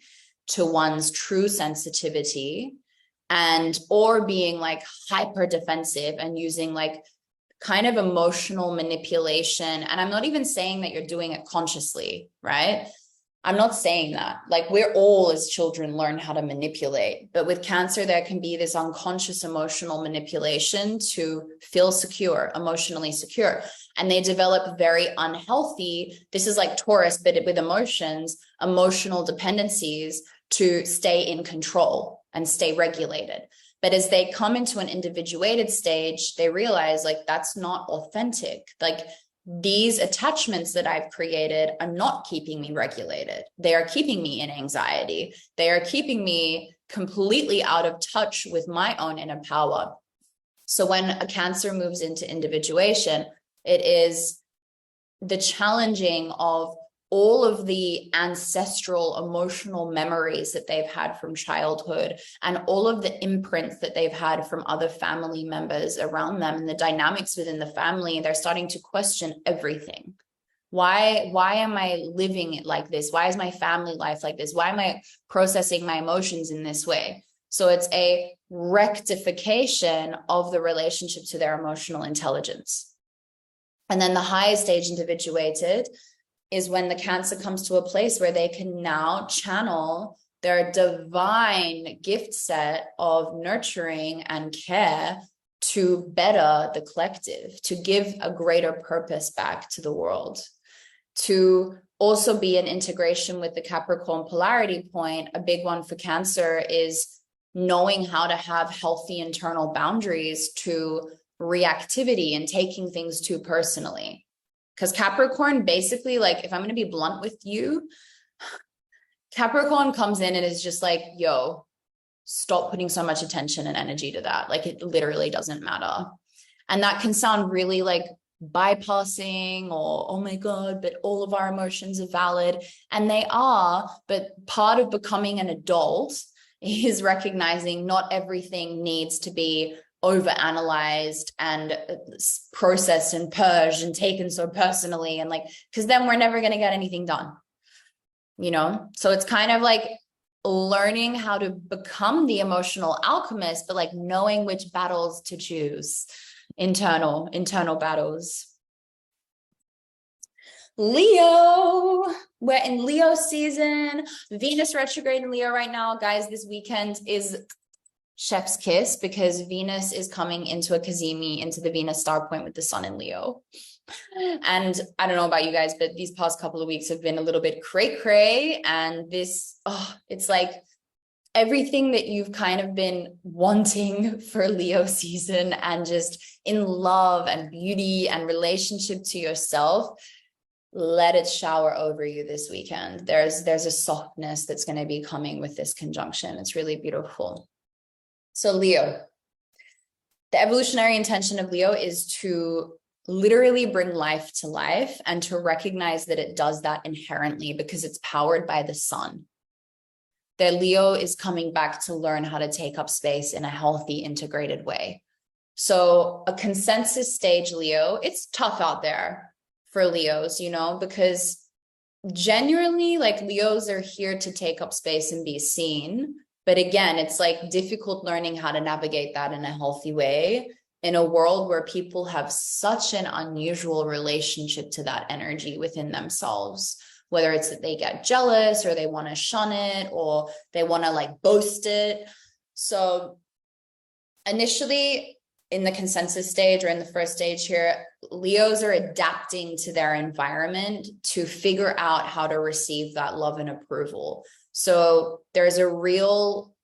to one's true sensitivity, or being like hyper defensive and using like kind of emotional manipulation. And I'm not even saying that you're doing it consciously, right? I'm not saying that. Like, we're all as children learn how to manipulate, but with Cancer, there can be this unconscious emotional manipulation to feel secure, emotionally secure. And they develop very unhealthy, this is like Taurus, but with emotions, emotional dependencies to stay in control and stay regulated. But as they come into an individuated stage, they realize like that's not authentic. Like, these attachments that I've created are not keeping me regulated. They are keeping me in anxiety. They are keeping me completely out of touch with my own inner power. So when a Cancer moves into individuation, it is the challenging of all of the ancestral emotional memories that they've had from childhood, and all of the imprints that they've had from other family members around them, and the dynamics within the family. They're starting to question everything. Why am I living it like this? Why is my family life like this? Why am I processing my emotions in this way? So it's a rectification of the relationship to their emotional intelligence. And then the highest stage individuated is when the Cancer comes to a place where they can now channel their divine gift set of nurturing and care to better the collective, to give a greater purpose back to the world, to also be an integration with the Capricorn polarity point. A big one for Cancer is knowing how to have healthy internal boundaries to reactivity and taking things too personally. Because Capricorn, basically, like, if I'm going to be blunt with you, Capricorn comes in and is just like, yo, stop putting so much attention and energy to that. Like, it literally doesn't matter. And that can sound really like bypassing, or, oh my God, but all of our emotions are valid. And they are, but part of becoming an adult is recognizing not everything needs to be overanalyzed and processed and purged and taken so personally, and like, because then we're never going to get anything done, you know? So it's kind of like learning how to become the emotional alchemist, but like knowing which battles to choose, internal battles. Leo, we're in Leo season. Venus retrograde in Leo right now, guys. This weekend is chef's kiss, because Venus is coming into a Cazimi, into the Venus star point with the sun in Leo. And I don't know about you guys, but these past couple of weeks have been a little bit cray, and it's like everything that you've kind of been wanting for Leo season, and just in love and beauty and relationship to yourself, let it shower over you this weekend. There's a softness that's going to be coming with this conjunction. It's really beautiful. So Leo, the evolutionary intention of Leo is to literally bring life to life, and to recognize that it does that inherently because it's powered by the sun. That Leo is coming back to learn how to take up space in a healthy, integrated way. So a consensus stage Leo, it's tough out there for Leos, you know, because genuinely, like, Leos are here to take up space and be seen. But again, it's like difficult learning how to navigate that in a healthy way in a world where people have such an unusual relationship to that energy within themselves, whether it's that they get jealous or they want to shun it or they want to like boast it. So initially, in the consensus stage or in the first stage here, Leos are adapting to their environment to figure out how to receive that love and approval. So there's a real,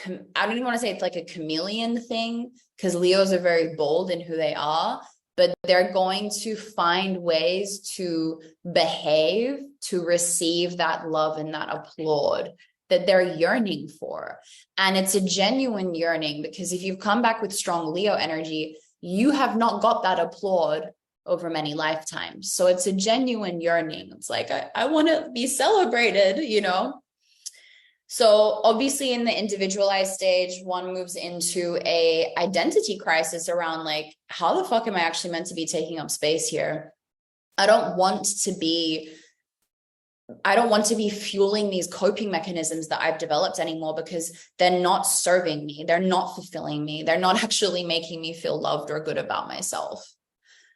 I don't even want to say it's like a chameleon thing, because Leos are very bold in who they are, but they're going to find ways to behave to receive that love and that applaud that they're yearning for. And it's a genuine yearning, because if you've come back with strong Leo energy, you have not got that applaud over many lifetimes. So it's a genuine yearning. It's like, I want to be celebrated, you know? So obviously in the individualized stage, one moves into a identity crisis around like, how the fuck am I actually meant to be taking up space here? I don't want to be fueling these coping mechanisms that I've developed anymore, because they're not serving me. They're not fulfilling me. They're not actually making me feel loved or good about myself.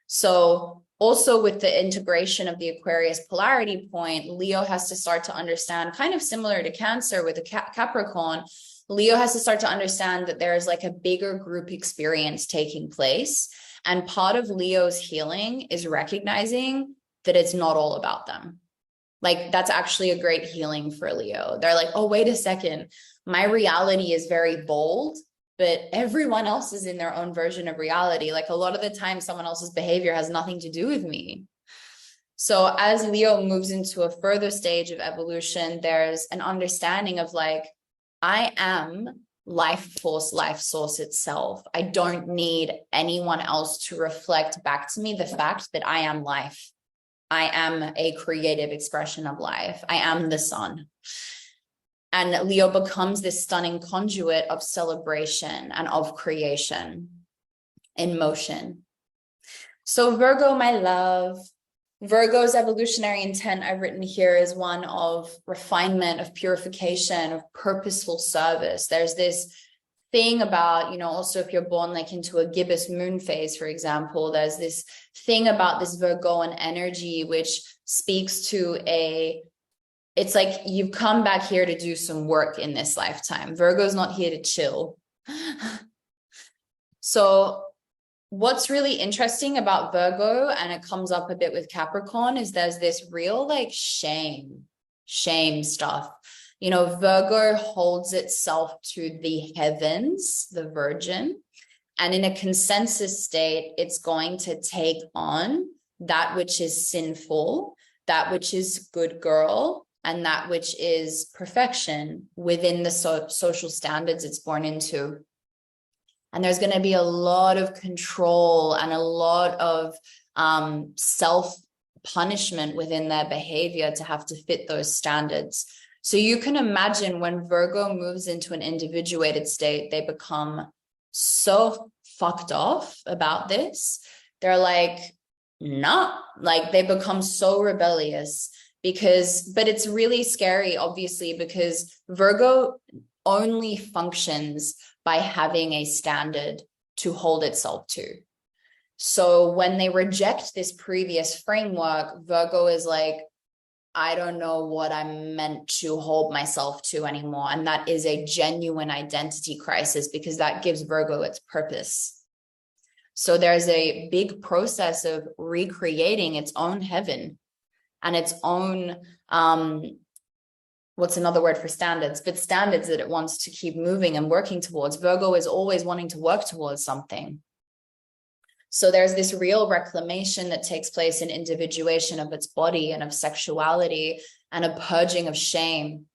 So also with the integration of the Aquarius polarity point, Leo has to start to understand, kind of similar to Cancer with the Capricorn, Leo has to start to understand that there's like a bigger group experience taking place. And part of Leo's healing is recognizing that it's not all about them. Like, that's actually a great healing for Leo. They're like, oh, wait a second. My reality is very bold, but everyone else is in their own version of reality. Like, a lot of the time, someone else's behavior has nothing to do with me. So as Leo moves into a further stage of evolution, there's an understanding of like, I am life force, life source itself. I don't need anyone else to reflect back to me the fact that I am life. I am a creative expression of life. I am the sun. And Leo becomes this stunning conduit of celebration and of creation in motion. So Virgo, my love, Virgo's evolutionary intent I've written here is one of refinement, of purification, of purposeful service. There's this thing about, you know, also if you're born like into a gibbous moon phase, for example, there's this thing about this Virgoan energy, which speaks to it's like you've come back here to do some work in this lifetime. Virgo's not here to chill. So what's really interesting about Virgo, and it comes up a bit with Capricorn, is there's this real like shame stuff. You know, Virgo holds itself to the heavens, the Virgin, and in a consensus state, it's going to take on that which is sinful, that which is good girl, and that which is perfection within the social standards it's born into. And there's going to be a lot of control and a lot of self-punishment within their behavior to have to fit those standards. So you can imagine when Virgo moves into an individuated state, they become so fucked off about this. They're like, nah, like they become so rebellious but it's really scary, obviously, because Virgo only functions by having a standard to hold itself to. So when they reject this previous framework, Virgo is like, I don't know what I'm meant to hold myself to anymore. And that is a genuine identity crisis, because that gives Virgo its purpose. So there's a big process of recreating its own heaven and its own, what's another word for standards, but standards that it wants to keep moving and working towards. Virgo is always wanting to work towards something. So there's this real reclamation that takes place in individuation of its body and of sexuality and a purging of shame.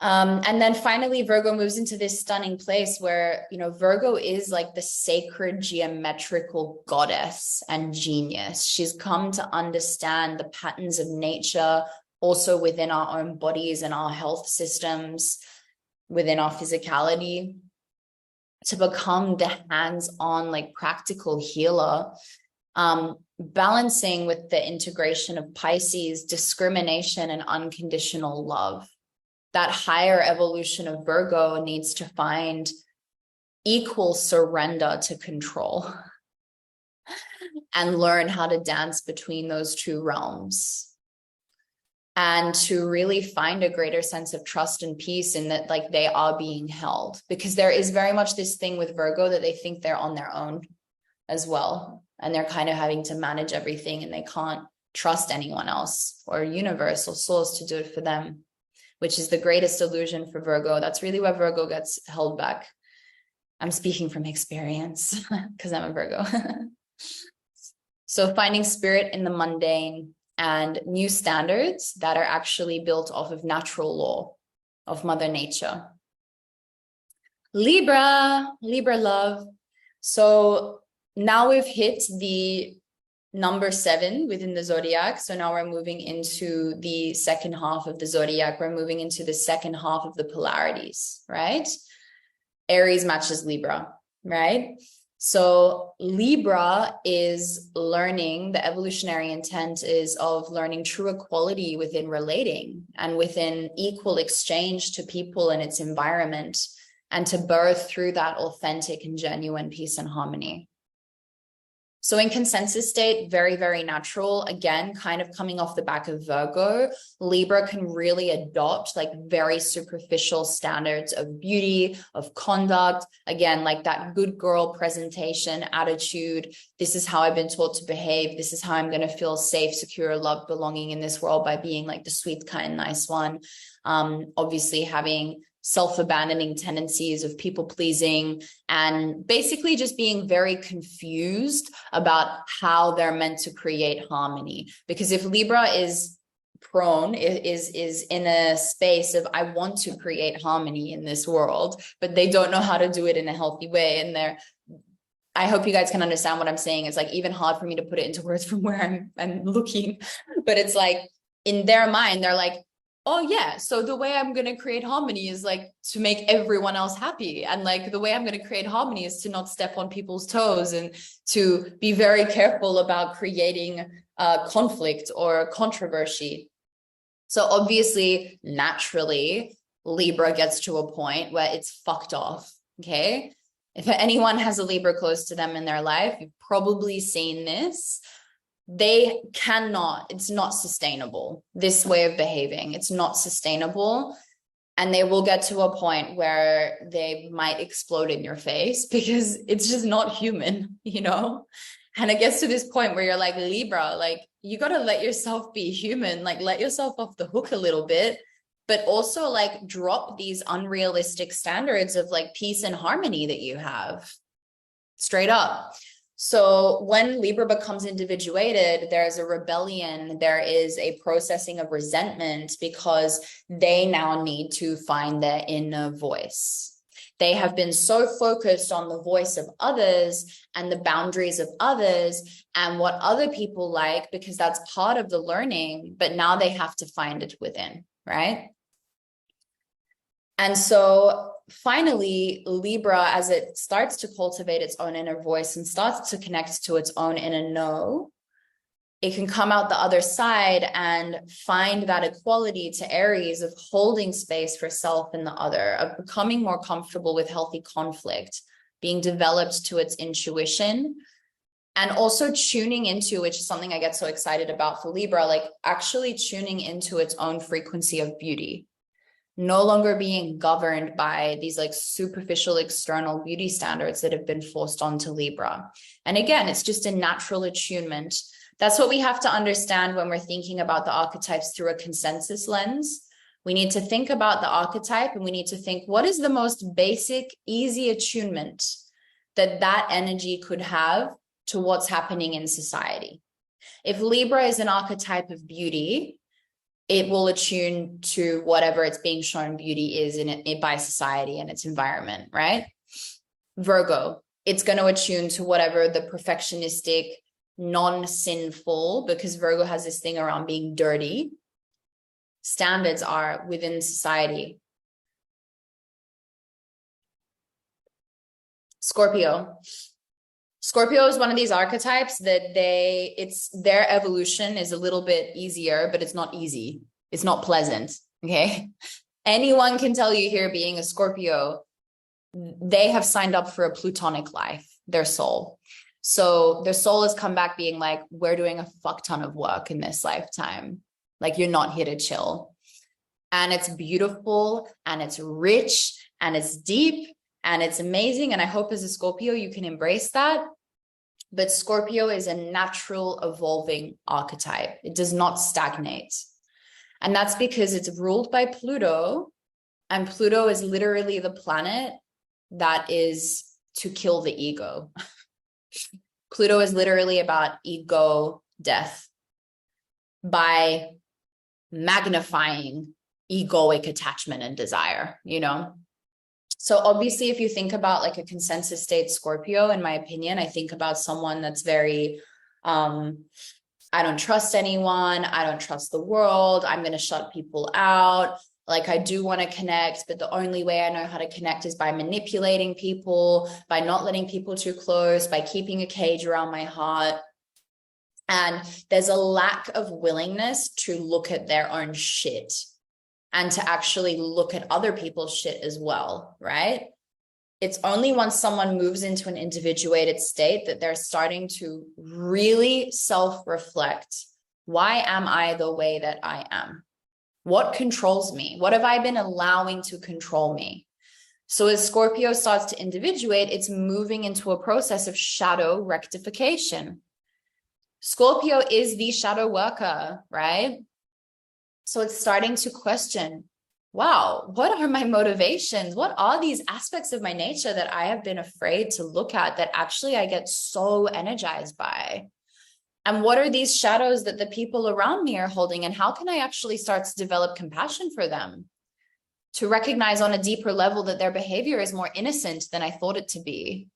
And then finally, Virgo moves into this stunning place where, you know, Virgo is like the sacred geometrical goddess and genius. She's come to understand the patterns of nature, also within our own bodies and our health systems, within our physicality, to become the hands-on, like practical healer. Balancing with the integration of Pisces, discrimination and unconditional love. That higher evolution of Virgo needs to find equal surrender to control and learn how to dance between those two realms, and to really find a greater sense of trust and peace in that, like, they are being held, because there is very much this thing with Virgo that they think they're on their own as well, and they're kind of having to manage everything, and they can't trust anyone else or universe or source to do it for them, which is the greatest illusion for Virgo. That's really where Virgo gets held back. I'm speaking from experience because I'm a Virgo. So finding spirit in the mundane and new standards that are actually built off of natural law of Mother Nature. Libra love. So now we've hit the number 7 within the zodiac. So now we're moving into the second half of the zodiac. We're moving into the second half of the polarities, right? Aries matches Libra, right? So Libra is learning, the evolutionary intent is of learning true equality within relating and within equal exchange to people and its environment, and to birth through that authentic and genuine peace and harmony. So in consensus state, very, very natural. Again, kind of coming off the back of Virgo, Libra can really adopt like very superficial standards of beauty, of conduct. Again, like that good girl presentation attitude. This is how I've been taught to behave. This is how I'm going to feel safe, secure, loved, belonging in this world, by being like the sweet, kind, nice one. Obviously having self-abandoning tendencies of people pleasing, and basically just being very confused about how they're meant to create harmony. Because if Libra is prone, is in a space of, I want to create harmony in this world, but they don't know how to do it in a healthy way, and I hope you guys can understand what I'm saying. It's like even hard for me to put it into words from where I'm looking, but it's like in their mind, they're like, oh yeah, so the way I'm going to create harmony is like to make everyone else happy. And like the way I'm going to create harmony is to not step on people's toes and to be very careful about creating conflict or controversy. So obviously, naturally, Libra gets to a point where it's fucked off, okay? If anyone has a Libra close to them in their life, you've probably seen this. They cannot, it's not sustainable. This way of behaving, it's not sustainable. And they will get to a point where they might explode in your face because it's just not human, you know? And it gets to this point where you're like, Libra, like you got to let yourself be human, like let yourself off the hook a little bit, but also like drop these unrealistic standards of like peace and harmony that you have straight up. So when Libra becomes individuated, there's a rebellion, there is a processing of resentment because they now need to find their inner voice. They have been so focused on the voice of others and the boundaries of others and what other people like, because that's part of the learning, but now they have to find it within, right? And so finally, Libra, as it starts to cultivate its own inner voice and starts to connect to its own inner know, it can come out the other side and find that equality to Aries of holding space for self and the other, of becoming more comfortable with healthy conflict, being developed to its intuition, and also tuning into, which is something I get so excited about for Libra, like actually tuning into its own frequency of beauty. No longer being governed by these like superficial external beauty standards that have been forced onto Libra. And again, it's just a natural attunement. That's what we have to understand when we're thinking about the archetypes through a consensus lens. We need to think about the archetype and we need to think, what is the most basic, easy attunement that energy could have to what's happening in society? If Libra is an archetype of beauty, it will attune to whatever it's being shown beauty is in it by society and its environment, right? Virgo, it's going to attune to whatever the perfectionistic, non-sinful, because Virgo has this thing around being dirty, standards are within society. Scorpio Scorpio is one of these archetypes that their evolution is a little bit easier, but it's not easy. It's not pleasant. Okay. Anyone can tell you here, being a Scorpio, they have signed up for a plutonic life, their soul. So their soul has come back being like, we're doing a fuck ton of work in this lifetime. Like, you're not here to chill. And it's beautiful and it's rich and it's deep and it's amazing. And I hope as a Scorpio, you can embrace that. But Scorpio is a natural evolving archetype. It does not stagnate. And that's because it's ruled by Pluto. And Pluto is literally the planet that is to kill the ego. Pluto is literally about ego death by magnifying egoic attachment and desire, you know? So obviously, if you think about like a consensus state Scorpio, in my opinion, I think about someone that's very, I don't trust anyone. I don't trust the world. I'm going to shut people out. Like, I do want to connect, but the only way I know how to connect is by manipulating people, by not letting people too close, by keeping a cage around my heart. And there's a lack of willingness to look at their own shit and to actually look at other people's shit as well, right? It's only once someone moves into an individuated state that they're starting to really self-reflect. Why am I the way that I am? What controls me? What have I been allowing to control me? So as Scorpio starts to individuate, it's moving into a process of shadow rectification. Scorpio is the shadow worker, right? So it's starting to question, wow, what are my motivations? What are these aspects of my nature that I have been afraid to look at that actually I get so energized by? And what are these shadows that the people around me are holding? And how can I actually start to develop compassion for them? To recognize on a deeper level that their behavior is more innocent than I thought it to be.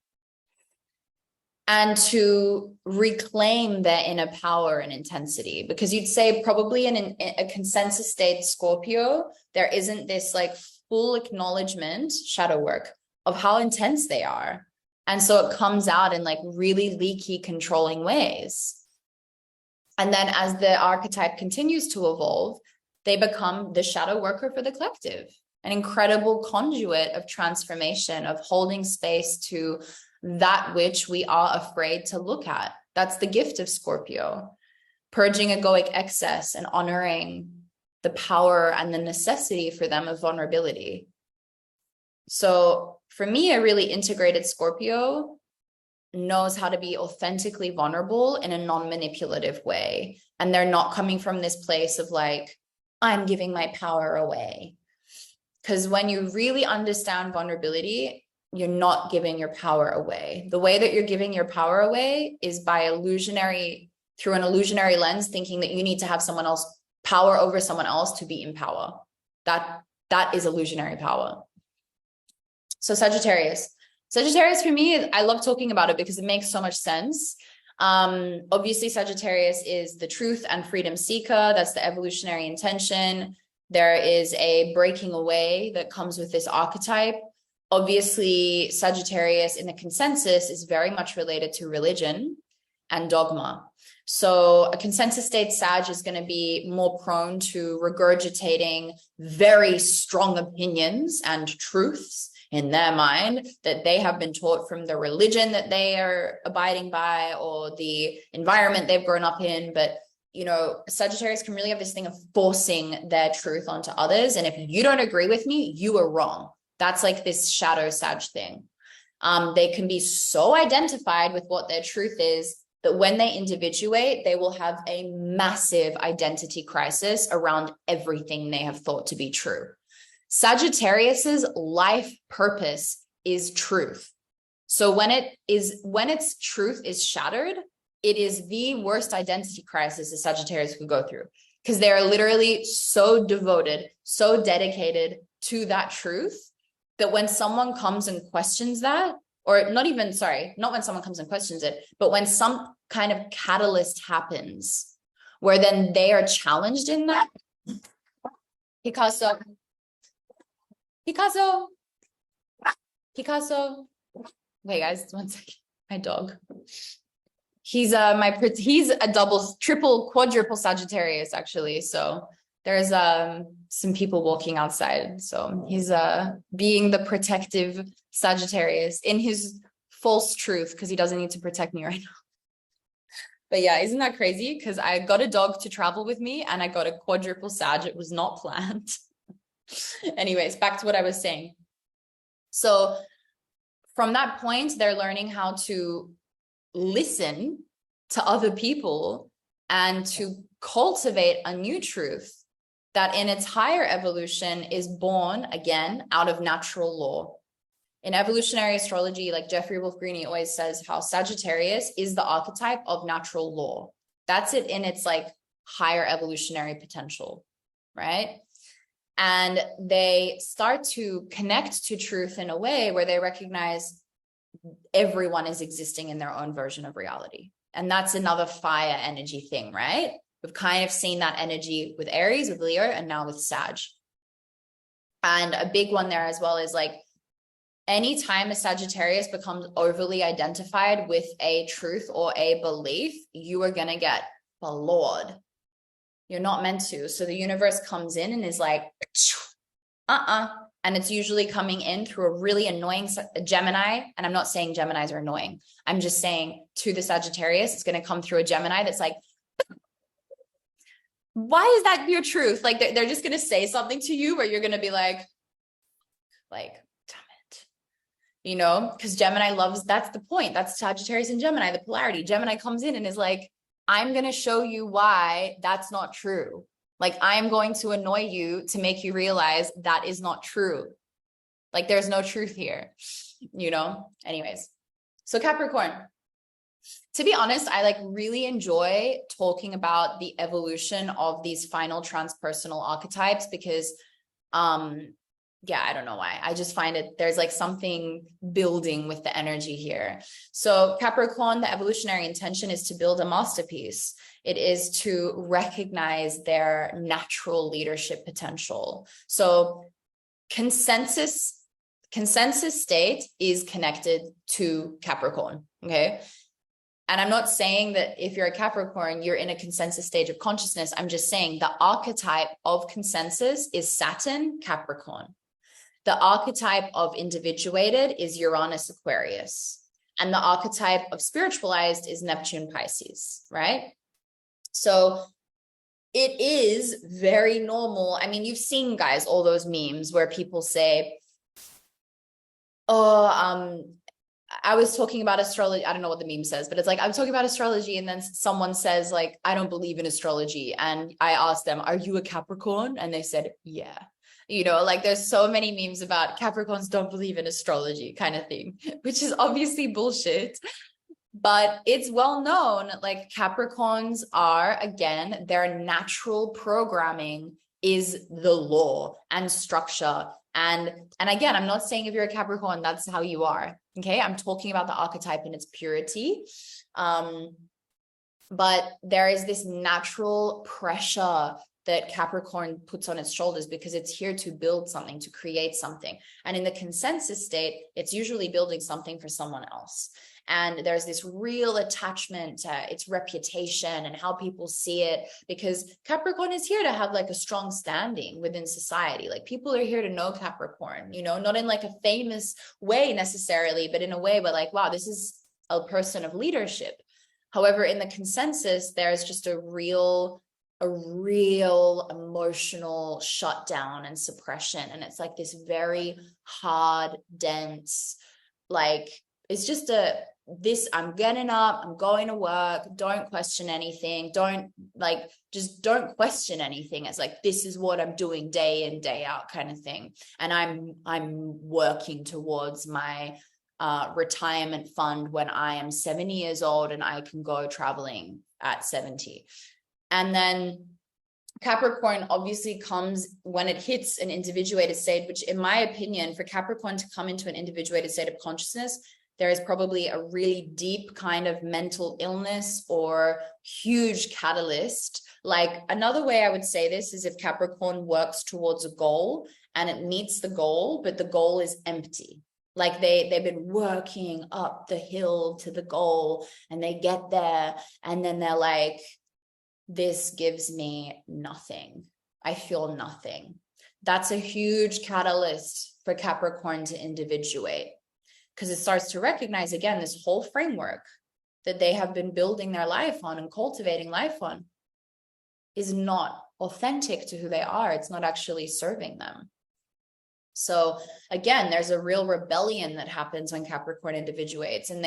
And to reclaim their inner power and intensity. Because you'd say probably in a consensus state Scorpio, there isn't this like full acknowledgement, shadow work, of how intense they are. And so it comes out in like really leaky, controlling ways. And then as the archetype continues to evolve, they become the shadow worker for the collective, an incredible conduit of transformation, of holding space to that which we are afraid to look at. That's the gift of Scorpio, purging egoic excess and honoring the power and the necessity for them of vulnerability. So for me, a really integrated Scorpio knows how to be authentically vulnerable in a non-manipulative way. And they're not coming from this place of like, I'm giving my power away. Because when you really understand vulnerability, you're not giving your power away. The way that you're giving your power away is by through an illusionary lens, thinking that you need to have someone else power over someone else to be in power. That is illusionary power. So Sagittarius for me, I love talking about it because it makes so much sense. Obviously Sagittarius is the truth and freedom seeker. That's the evolutionary intention. There is a breaking away that comes with this archetype. Obviously, Sagittarius in the consensus is very much related to religion and dogma. So a consensus state Sag is going to be more prone to regurgitating very strong opinions and truths in their mind that they have been taught from the religion that they are abiding by or the environment they've grown up in. But you know, Sagittarius can really have this thing of forcing their truth onto others. And if you don't agree with me, you are wrong. That's like this shadow Sag thing. They can be so identified with what their truth is that when they individuate, they will have a massive identity crisis around everything they have thought to be true. Sagittarius's life purpose is truth. So when its truth is shattered, it is the worst identity crisis a Sagittarius could go through, because they are literally so devoted, so dedicated to that truth that when someone comes and questions that, or not when someone comes and questions it, but when some kind of catalyst happens where then they are challenged in that. Picasso. Okay, guys, one second. my dog. He's he's a double, triple, quadruple Sagittarius actually. So there's some people walking outside. So he's being the protective Sagittarius in his false truth, because he doesn't need to protect me right now. But yeah, isn't that crazy? Because I got a dog to travel with me and I got a quadruple Sag. It was not planned. Anyways, back to what I was saying. So from that point, they're learning how to listen to other people and to cultivate a new truth that in its higher evolution is born again out of natural law. In evolutionary astrology, like Jeffrey Wolf Greene always says, how Sagittarius is the archetype of natural law. That's it in its like higher evolutionary potential, right? And they start to connect to truth in a way where they recognize everyone is existing in their own version of reality. And that's another fire energy thing, right? We've kind of seen that energy with Aries, with Leo, and now with Sag. And a big one there as well is like, anytime a Sagittarius becomes overly identified with a truth or a belief, you are going to get floored. You're not meant to. So the universe comes in and is like, and it's usually coming in through a really annoying Gemini. And I'm not saying Geminis are annoying. I'm just saying to the Sagittarius, it's going to come through a Gemini that's like, why is that your truth? Like they're just going to say something to you where you're going to be like, damn it. You know, because Gemini loves, that's the point. That's Sagittarius and Gemini, the polarity. Gemini comes in and is like, I'm going to show you why that's not true. Like, I'm going to annoy you to make you realize that is not true. Like, there's no truth here, you know? Anyways, so Capricorn. To be honest, I like really enjoy talking about the evolution of these final transpersonal archetypes because, yeah, I don't know why. I just find it, there's like something building with the energy here. So Capricorn, the evolutionary intention is to build a masterpiece. It is to recognize their natural leadership potential. So consensus state is connected to Capricorn, okay? And I'm not saying that if you're a Capricorn, you're in a consensus stage of consciousness. I'm just saying the archetype of consensus is Saturn, Capricorn. The archetype of individuated is Uranus, Aquarius. And the archetype of spiritualized is Neptune, Pisces, right? So it is very normal. I mean, you've seen, guys, all those memes where people say, oh, I was talking about astrology. I don't know what the meme says, but it's like, I'm talking about astrology. And then someone says like, I don't believe in astrology. And I asked them, are you a Capricorn? And they said, yeah. You know, like there's so many memes about Capricorns don't believe in astrology kind of thing, which is obviously bullshit. But it's well known, like Capricorns are, again, their natural programming is the law and structure. And again, I'm not saying if you're a Capricorn, that's how you are. Okay. I'm talking about the archetype in its purity. But there is this natural pressure that Capricorn puts on its shoulders because it's here to build something, to create something. And in the consensus state, it's usually building something for someone else. And there's this real attachment to its reputation and how people see it, because Capricorn is here to have like a strong standing within society. Like people are here to know Capricorn, you know, not in like a famous way necessarily, but in a way where like, wow, this is a person of leadership. However, in the consensus, there's just a real emotional shutdown and suppression. And it's like this very hard, dense, like, it's just I'm getting up, I'm going to work, don't question anything. Just don't question anything. It's like, this is what I'm doing day in, day out kind of thing. And I'm working towards my retirement fund when I am 70 years old and I can go traveling at 70. And then Capricorn obviously comes when it hits an individuated state, which in my opinion, for Capricorn to come into an individuated state of consciousness, there is probably a really deep kind of mental illness or huge catalyst. Like another way I would say this is if Capricorn works towards a goal and it meets the goal, but the goal is empty. Like they've been working up the hill to the goal, and they get there and then they're like, this gives me nothing. I feel nothing. That's a huge catalyst for Capricorn to individuate, because it starts to recognize, again, this whole framework that they have been building their life on and cultivating life on is not authentic to who they are. It's not actually serving them. So again, there's a real rebellion that happens when Capricorn individuates, and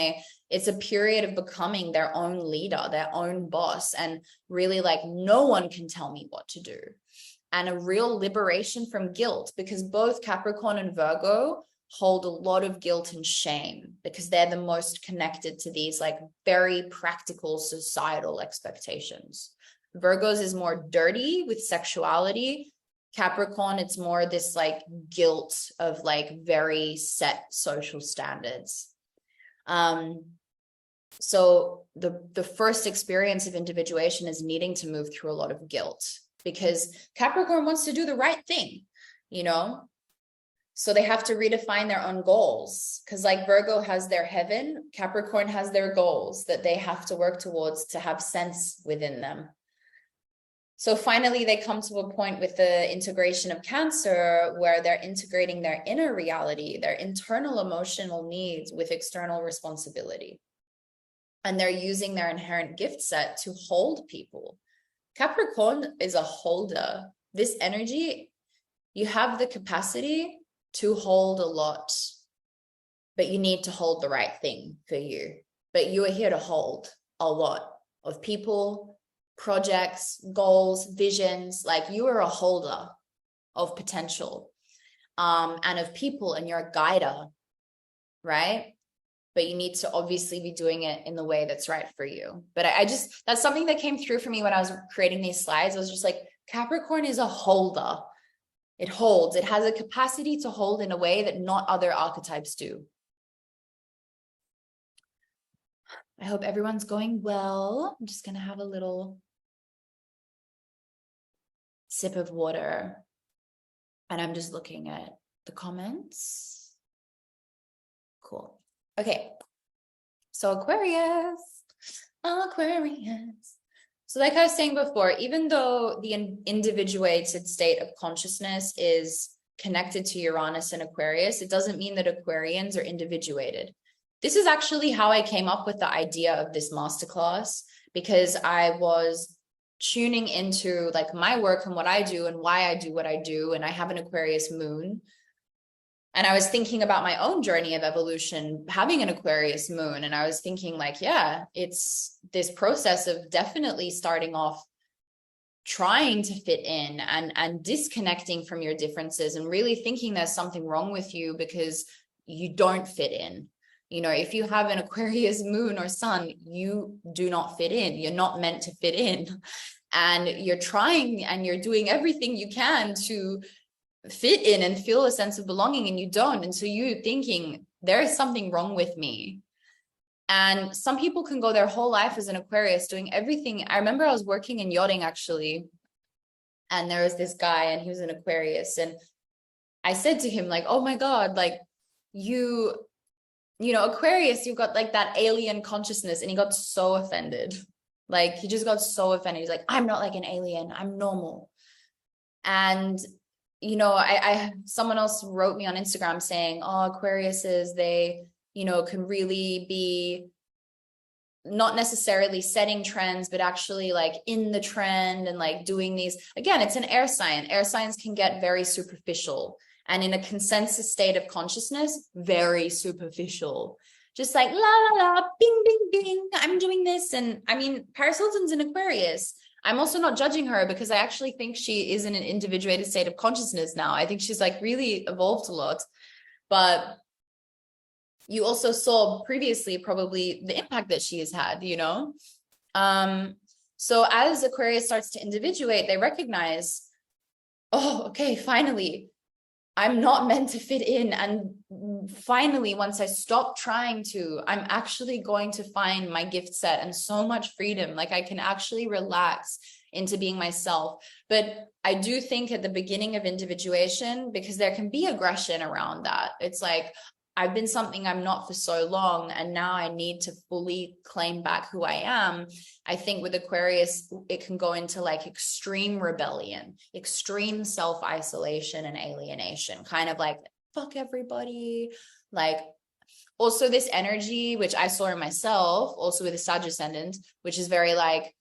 it's a period of becoming their own leader, their own boss, and really like, no one can tell me what to do. And a real liberation from guilt, because both Capricorn and Virgo hold a lot of guilt and shame, because they're the most connected to these like very practical societal expectations. Virgos is more dirty with sexuality. Capricorn, it's more this like guilt of like very set social standards. So the first experience of individuation is needing to move through a lot of guilt, because Capricorn wants to do the right thing, you know? So they have to redefine their own goals, because like Virgo has their heaven, Capricorn has their goals that they have to work towards to have sense within them. So finally, they come to a point with the integration of Cancer where they're integrating their inner reality, their internal emotional needs with external responsibility. And they're using their inherent gift set to hold people. Capricorn is a holder. This energy, you have the capacity to hold a lot, but you need to hold the right thing for you. But you are here to hold a lot of people, projects, goals, visions. Like, you are a holder of potential and of people, and you're a guider, right? But you need to obviously be doing it in the way that's right for you. But I just, that's something that came through for me when I was creating these slides. I was just like, Capricorn is a holder. It holds. It has a capacity to hold in a way that not other archetypes do. I hope everyone's going well. I'm just going to have a little sip of water, and I'm just looking at the comments. Cool. Okay. So Aquarius. So like I was saying before, even though the individuated state of consciousness is connected to Uranus and Aquarius, it doesn't mean that Aquarians are individuated. This is actually how I came up with the idea of this masterclass, because I was tuning into like my work and what I do and why I do what I do. And I have an Aquarius moon. And I was thinking about my own journey of evolution, having an Aquarius moon. And I was thinking like, yeah, it's this process of definitely starting off trying to fit in and disconnecting from your differences and really thinking there's something wrong with you because you don't fit in. You know, if you have an Aquarius moon or sun, you do not fit in. You're not meant to fit in. And you're trying and you're doing everything you can to fit in and feel a sense of belonging, and you don't. And so you're thinking, there is something wrong with me. And some people can go their whole life as an Aquarius doing everything. I remember I was working in yachting actually, and there was this guy and he was an Aquarius. And I said to him like, oh my God, like you know, Aquarius, you've got like that alien consciousness. And he got so offended. Like, he just got so offended. He's like, I'm not like an alien. I'm normal. And, you know, someone else wrote me on Instagram saying, oh, Aquariuses, they, you know, can really be not necessarily setting trends, but actually like in the trend and like doing these. Again, it's an air sign. Air signs can get very superficial. And in a consensus state of consciousness, very superficial. Just like, la, la, la, bing, bing, bing, I'm doing this. And I mean, Paris Hilton's an Aquarius. I'm also not judging her, because I actually think she is in an individuated state of consciousness now. I think she's like really evolved a lot. But you also saw previously probably the impact that she has had, you know? So as Aquarius starts to individuate, they recognize, oh, okay, finally, I'm not meant to fit in. And finally, once I stop trying to, I'm actually going to find my gift set and so much freedom. Like, I can actually relax into being myself. But I do think at the beginning of individuation, because there can be aggression around that. It's like, I've been something I'm not for so long, and now I need to fully claim back who I am. I think with Aquarius, it can go into like extreme rebellion, extreme self-isolation and alienation, kind of like, fuck everybody. Like, also this energy, which I saw in myself, also with the Sag ascendant, which is very like,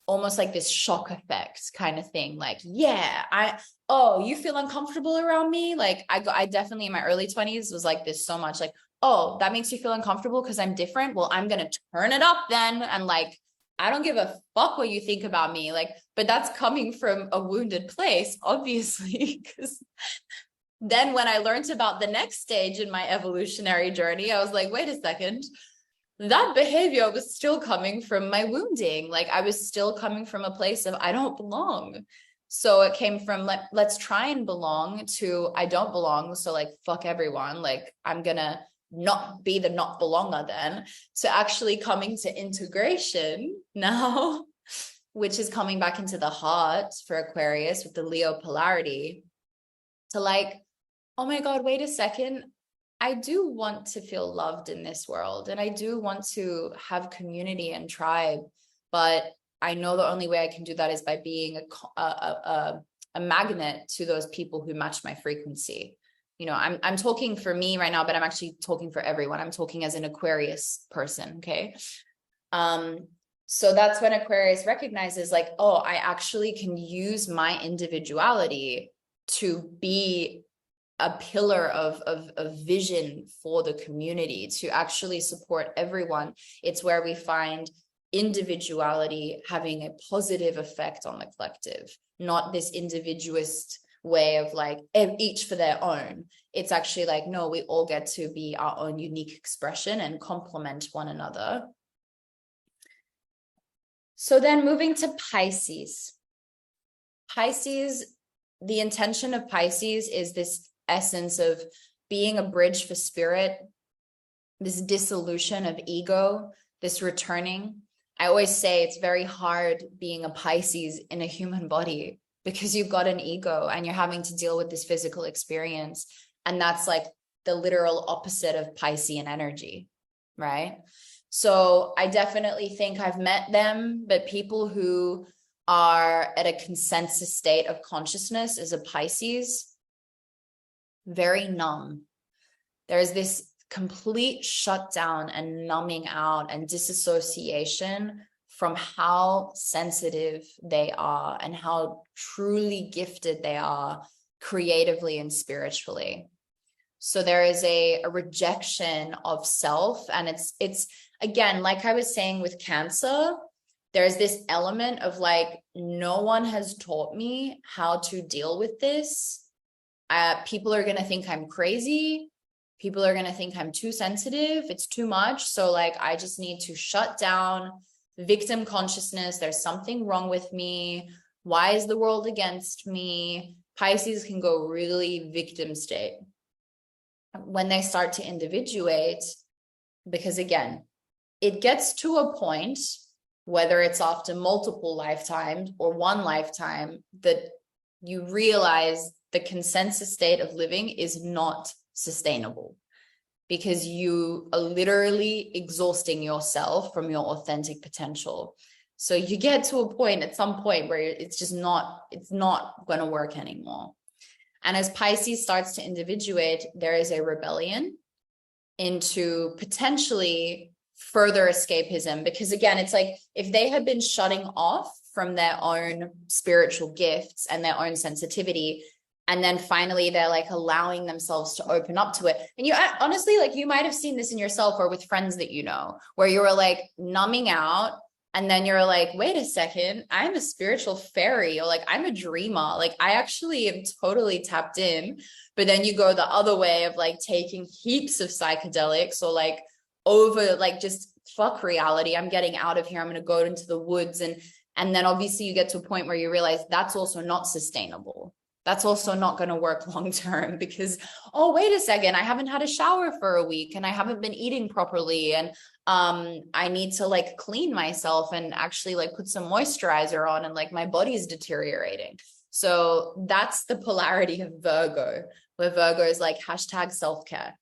almost like this shock effect kind of thing. Like, yeah, oh, you feel uncomfortable around me? Like I definitely in my early 20s was like this so much, like, oh, that makes you feel uncomfortable because I'm different. Well, I'm going to turn it up then. And like, I don't give a fuck what you think about me. Like, but that's coming from a wounded place, obviously, because then when I learned about the next stage in my evolutionary journey, I was like, wait a second, that behavior was still coming from my wounding. Like I was still coming from a place of I don't belong. So it came from let's try and belong to I don't belong. So like, fuck everyone. Like I'm gonna not be the not belonger then, to actually coming to integration now, which is coming back into the heart for Aquarius with the Leo polarity, to like, oh my God, wait a second. I do want to feel loved in this world, and I do want to have community and tribe, but I know the only way I can do that is by being a magnet to those people who match my frequency. You know, I'm talking for me right now, but I'm actually talking for everyone. I'm talking as an Aquarius person, okay? So that's when Aquarius recognizes like, oh, I actually can use my individuality to be a pillar of vision for the community, to actually support everyone. It's where we find individuality having a positive effect on the collective, not this individualist way of like each for their own. It's actually like, no, we all get to be our own unique expression and complement one another. So then moving to Pisces. Pisces, the intention of Pisces is this essence of being a bridge for spirit, this dissolution of ego, this returning. I always say it's very hard being a Pisces in a human body because you've got an ego and you're having to deal with this physical experience. And that's like the literal opposite of Piscean energy, right? So I definitely think I've met them, but people who are at a consensus state of consciousness as a Pisces, very numb. There's this complete shutdown and numbing out and disassociation from how sensitive they are and how truly gifted they are creatively and spiritually. So there is a rejection of self. And it's again, like I was saying with Cancer, there's this element of like, no one has taught me how to deal with this. People are going to think I'm crazy. People are going to think I'm too sensitive. It's too much. So like, I just need to shut down victim consciousness. There's something wrong with me. Why is the world against me? Pisces can go really victim state. When they start to individuate, because again, it gets to a point, whether it's after multiple lifetimes or one lifetime, that you realize the consensus state of living is not sustainable because you are literally exhausting yourself from your authentic potential. So you get to a point at some point where it's not going to work anymore. And as Pisces starts to individuate, there is a rebellion into potentially further escapism, because again, it's like if they had been shutting off from their own spiritual gifts and their own sensitivity, and then finally they're like allowing themselves to open up to it. And you honestly, like you might have seen this in yourself or with friends that you know, where you were like numbing out, and then you're like, wait a second, I'm a spiritual fairy, or like I'm a dreamer. Like I actually am totally tapped in. But then you go the other way of like taking heaps of psychedelics or like over, like just fuck reality. I'm getting out of here. I'm going to go into the woods. And then obviously you get to a point where you realize that's also not sustainable. That's also not going to work long term because, oh, wait a second, I haven't had a shower for a week and I haven't been eating properly. And I need to like clean myself and actually like put some moisturizer on, and like my body's deteriorating. So that's the polarity of Virgo, where Virgo is like hashtag self-care.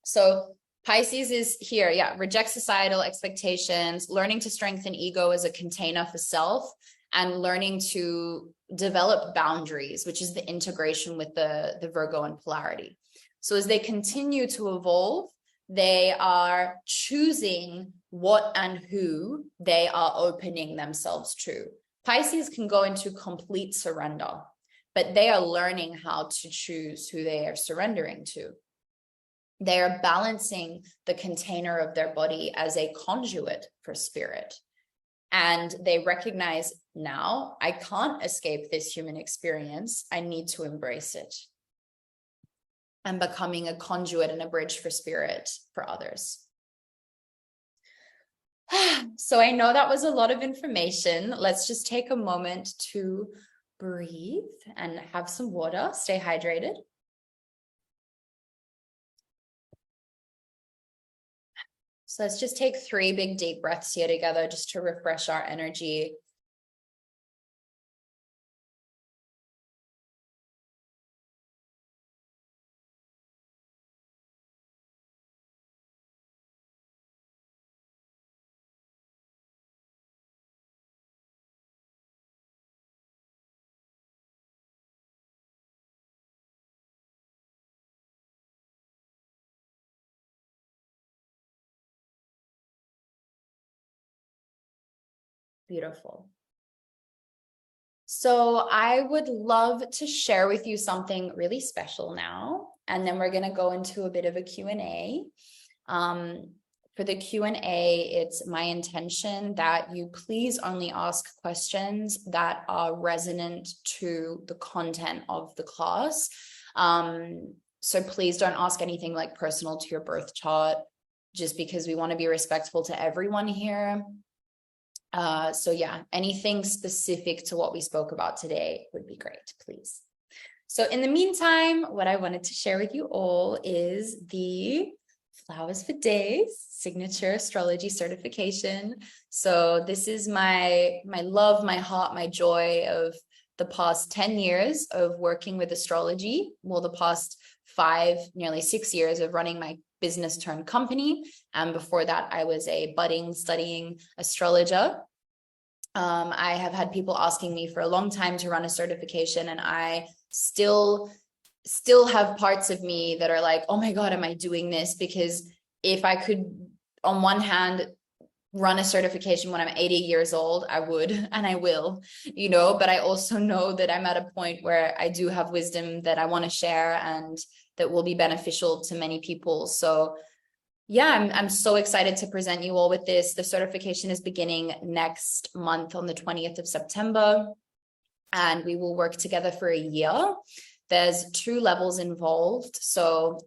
So Pisces is here, yeah, reject societal expectations, learning to strengthen ego as a container for self, and learning to develop boundaries, which is the integration with the Virgo and polarity. So as they continue to evolve, they are choosing what and who they are opening themselves to. Pisces can go into complete surrender, but they are learning how to choose who they are surrendering to. They are balancing the container of their body as a conduit for spirit. And they recognize, now I can't escape this human experience. I need to embrace it. And becoming a conduit and a bridge for spirit for others. So I know that was a lot of information. Let's just take a moment to breathe and have some water. Stay hydrated. So let's just take 3 big deep breaths here together just to refresh our energy. Beautiful. So I would love to share with you something really special now, and then we're going to go into a bit of a Q&A. For the Q&A, it's my intention that you please only ask questions that are resonant to the content of the class. So please don't ask anything like personal to your birth chart, just because we want to be respectful to everyone here. So yeah, anything specific to what we spoke about today would be great, please. So in the meantime, what I wanted to share with you all is the Flowers for Days signature astrology certification. So this is my love, my heart, my joy of the past 10 years of working with astrology. Well, the past 5, nearly 6 years of running my business turned company. And before that, I was a budding studying astrologer. I have had people asking me for a long time to run a certification, and I still have parts of me that are like, oh my God, am I doing this? Because if I could, on one hand, run a certification when I'm 80 years old, I would, and I will, but I also know that I'm at a point where I do have wisdom that I want to share and that will be beneficial to many people. So yeah, I'm so excited to present you all with this. The certification is beginning next month on the 20th of September, and we will work together for a year. There's 2 levels involved. So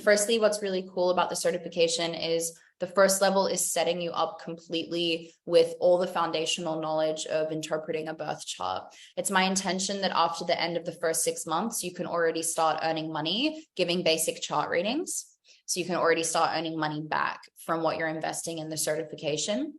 firstly, what's really cool about the certification is the first level is setting you up completely with all the foundational knowledge of interpreting a birth chart. It's my intention that after the end of the first 6 months, you can already start earning money giving basic chart readings. So you can already start earning money back from what you're investing in the certification.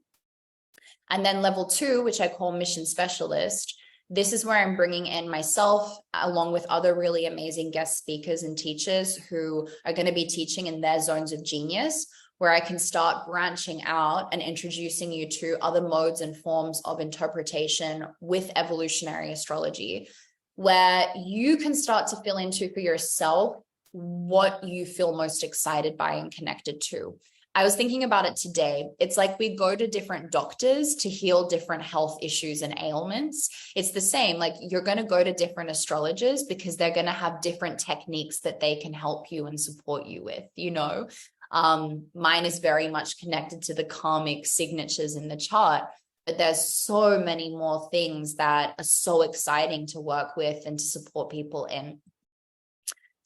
And then level 2, which I call mission specialist, this is where I'm bringing in myself along with other really amazing guest speakers and teachers who are going to be teaching in their zones of genius, where I can start branching out and introducing you to other modes and forms of interpretation with evolutionary astrology, where you can start to fill into for yourself what you feel most excited by and connected to. I was thinking about it today. It's like we go to different doctors to heal different health issues and ailments. It's the same, like you're going to go to different astrologers because they're going to have different techniques that they can help you and support you with, Mine is very much connected to the karmic signatures in the chart, but there's so many more things that are so exciting to work with and to support people in.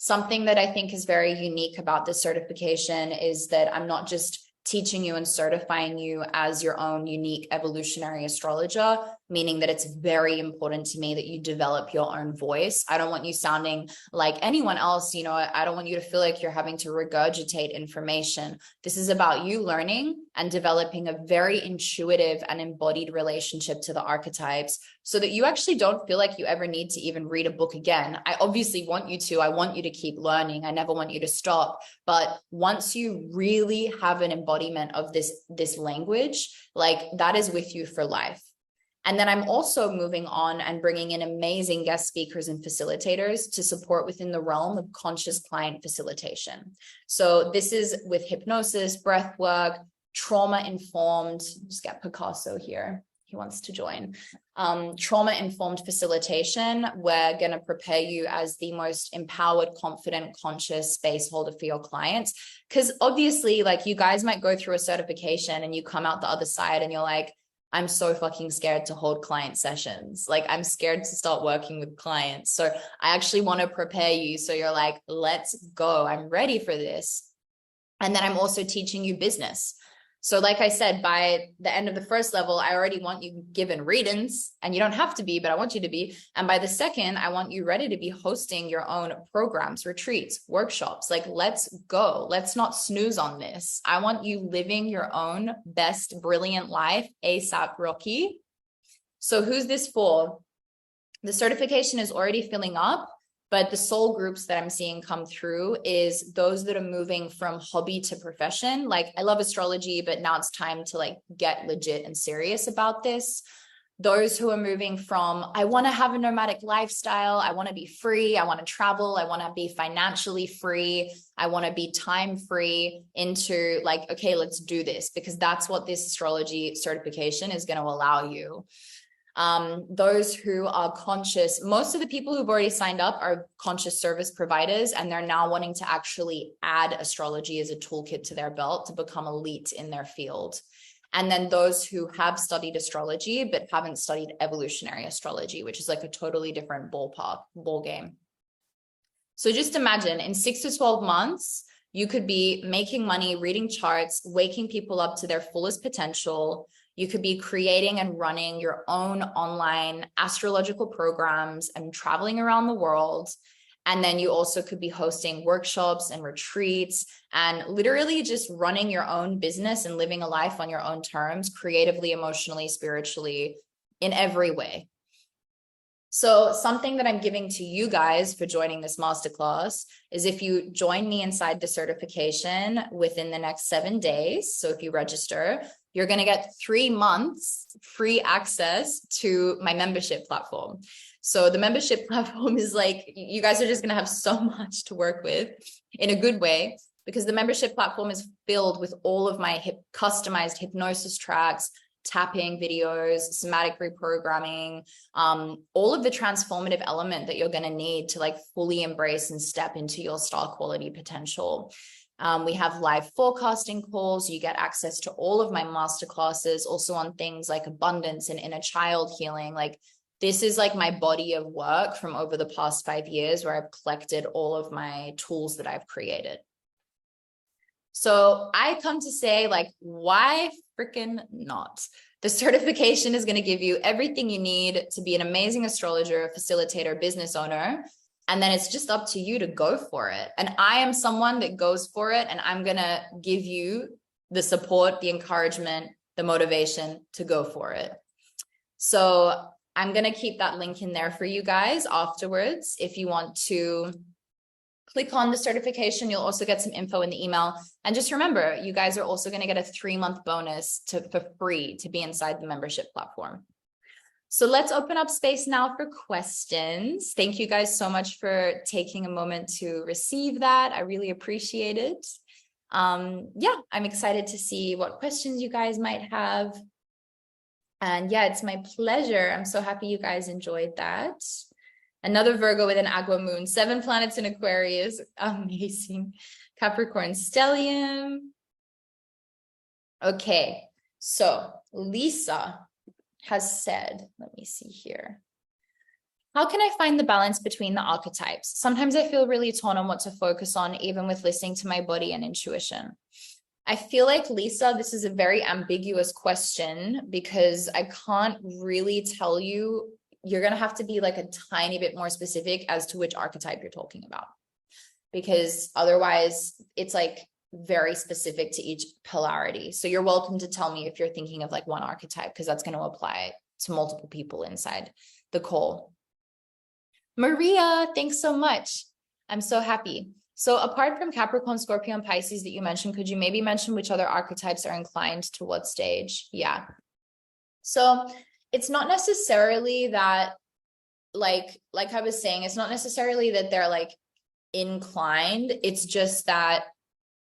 Something that I think is very unique about this certification is that I'm not just teaching you and certifying you as your own unique evolutionary astrologer, meaning that it's very important to me that you develop your own voice. I don't want you sounding like anyone else. You know, I don't want you to feel like you're having to regurgitate information. This is about you learning and developing a very intuitive and embodied relationship to the archetypes, so that you actually don't feel like you ever need to even read a book again. I obviously want you to. I want you to keep learning. I never want you to stop. But once you really have an embodiment of this language, like that is with you for life. And then I'm also moving on and bringing in amazing guest speakers and facilitators to support within the realm of conscious client facilitation. So this is with hypnosis, breath work, trauma-informed, just get Picasso here. He wants to join. Trauma-informed facilitation. We're going to prepare you as the most empowered, confident, conscious space holder for your clients. Because obviously, like, you guys might go through a certification and you come out the other side and you're like, I'm so fucking scared to hold client sessions. Like, I'm scared to start working with clients. So I actually want to prepare you. So you're like, let's go. I'm ready for this. And then I'm also teaching you business. So like I said, by the end of the first level, I already want you given readings, and you don't have to be, but I want you to be. And by the second, I want you ready to be hosting your own programs, retreats, workshops. Like, let's go. Let's not snooze on this. I want you living your own best, brilliant life ASAP, Rocky. So who's this for? The certification is already filling up. But the soul groups that I'm seeing come through is those that are moving from hobby to profession. Like, I love astrology, but now it's time to like get legit and serious about this. Those who are moving from, I want to have a nomadic lifestyle. I want to be free. I want to travel. I want to be financially free. I want to be time free, into like, okay, let's do this, because that's what this astrology certification is going to allow you. Those who are conscious, most of the people who've already signed up are conscious service providers, and they're now wanting to actually add astrology as a toolkit to their belt to become elite in their field. And then those who have studied astrology but haven't studied evolutionary astrology, which is like a totally different ball game. So just imagine, in 6 to 12 months, you could be making money, reading charts, waking people up to their fullest potential. You could be creating and running your own online astrological programs and traveling around the world. And then you also could be hosting workshops and retreats and literally just running your own business and living a life on your own terms, creatively, emotionally, spiritually, in every way. So something that I'm giving to you guys for joining this masterclass is, if you join me inside the certification within the next 7 days, so if you register, you're going to get 3 months free access to my membership platform. So the membership platform is like, you guys are just going to have so much to work with in a good way, because the membership platform is filled with all of my customized hypnosis tracks, tapping videos, somatic reprogramming, all of the transformative element that you're going to need to like fully embrace and step into your star quality potential. We have live forecasting calls. You get access to all of my masterclasses, also on things like abundance and inner child healing. Like, this is like my body of work from over the past 5 years, where I've collected all of my tools that I've created. So I come to say, like, why freaking not? The certification is going to give you everything you need to be an amazing astrologer, facilitator, business owner. And then it's just up to you to go for it. And I am someone that goes for it, and I'm going to give you the support, the encouragement, the motivation to go for it. So I'm going to keep that link in there for you guys afterwards. If you want to click on the certification, you'll also get some info in the email. And just remember, you guys are also going to get a 3-month bonus for free to be inside the membership platform. So let's open up space now for questions. Thank you guys so much for taking a moment to receive that. I really appreciate it. Yeah, I'm excited to see what questions you guys might have. And yeah, it's my pleasure. I'm so happy you guys enjoyed that. Another Virgo with an Agua moon, 7 planets in Aquarius. Amazing. Capricorn stellium. Okay, so Lisa has said, let me see here. How can I find the balance between the archetypes? Sometimes I feel really torn on what to focus on, even with listening to my body and intuition. I feel like, Lisa, this is a very ambiguous question because I can't really tell you. You're going to have to be like a tiny bit more specific as to which archetype you're talking about, because otherwise it's like very specific to each polarity. So you're welcome to tell me if you're thinking of like one archetype, because that's going to apply to multiple people inside the call. Maria, thanks so much. I'm so happy. So apart from Capricorn, Scorpio, and Pisces that you mentioned, could you maybe mention which other archetypes are inclined to what stage? Yeah. So it's not necessarily that, like I was saying, it's not necessarily that they're like inclined. It's just that,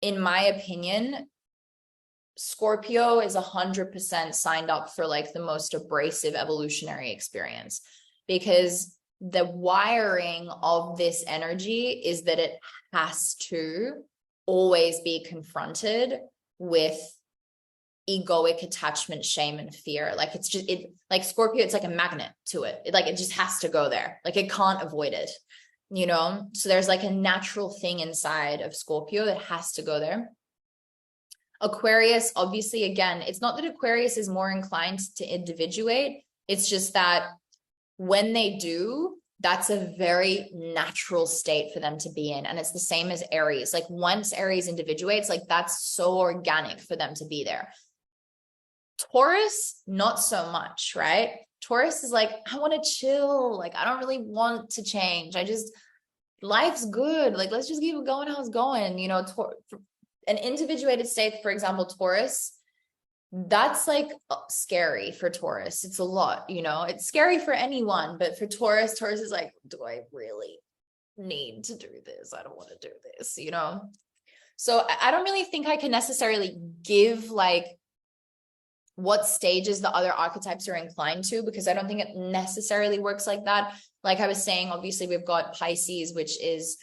in my opinion, Scorpio is 100% signed up for like the most abrasive evolutionary experience, because the wiring of this energy is that it has to always be confronted with egoic attachment, shame, and fear. Like it's just, it like Scorpio, it's like a magnet to it. It just has to go there. Like it can't avoid it, you know? So there's like a natural thing inside of Scorpio that has to go there. Aquarius, obviously, again, it's not that Aquarius is more inclined to individuate. It's just that when they do, that's a very natural state for them to be in. And it's the same as Aries. Like once Aries individuates, like that's so organic for them to be there. Taurus, not so much, right? Taurus is like, I want to chill. Like, I don't really want to change. Life's good. Like, let's just keep it going how it's going. You know, an individuated state, for example, Taurus, that's like scary for Taurus. It's a lot, you know, it's scary for anyone, but for Taurus is like, do I really need to do this? I don't want to do this, you know? So I don't really think I can necessarily give like what stages the other archetypes are inclined to, because I don't think it necessarily works like that. Like I was saying, obviously we've got Pisces, which is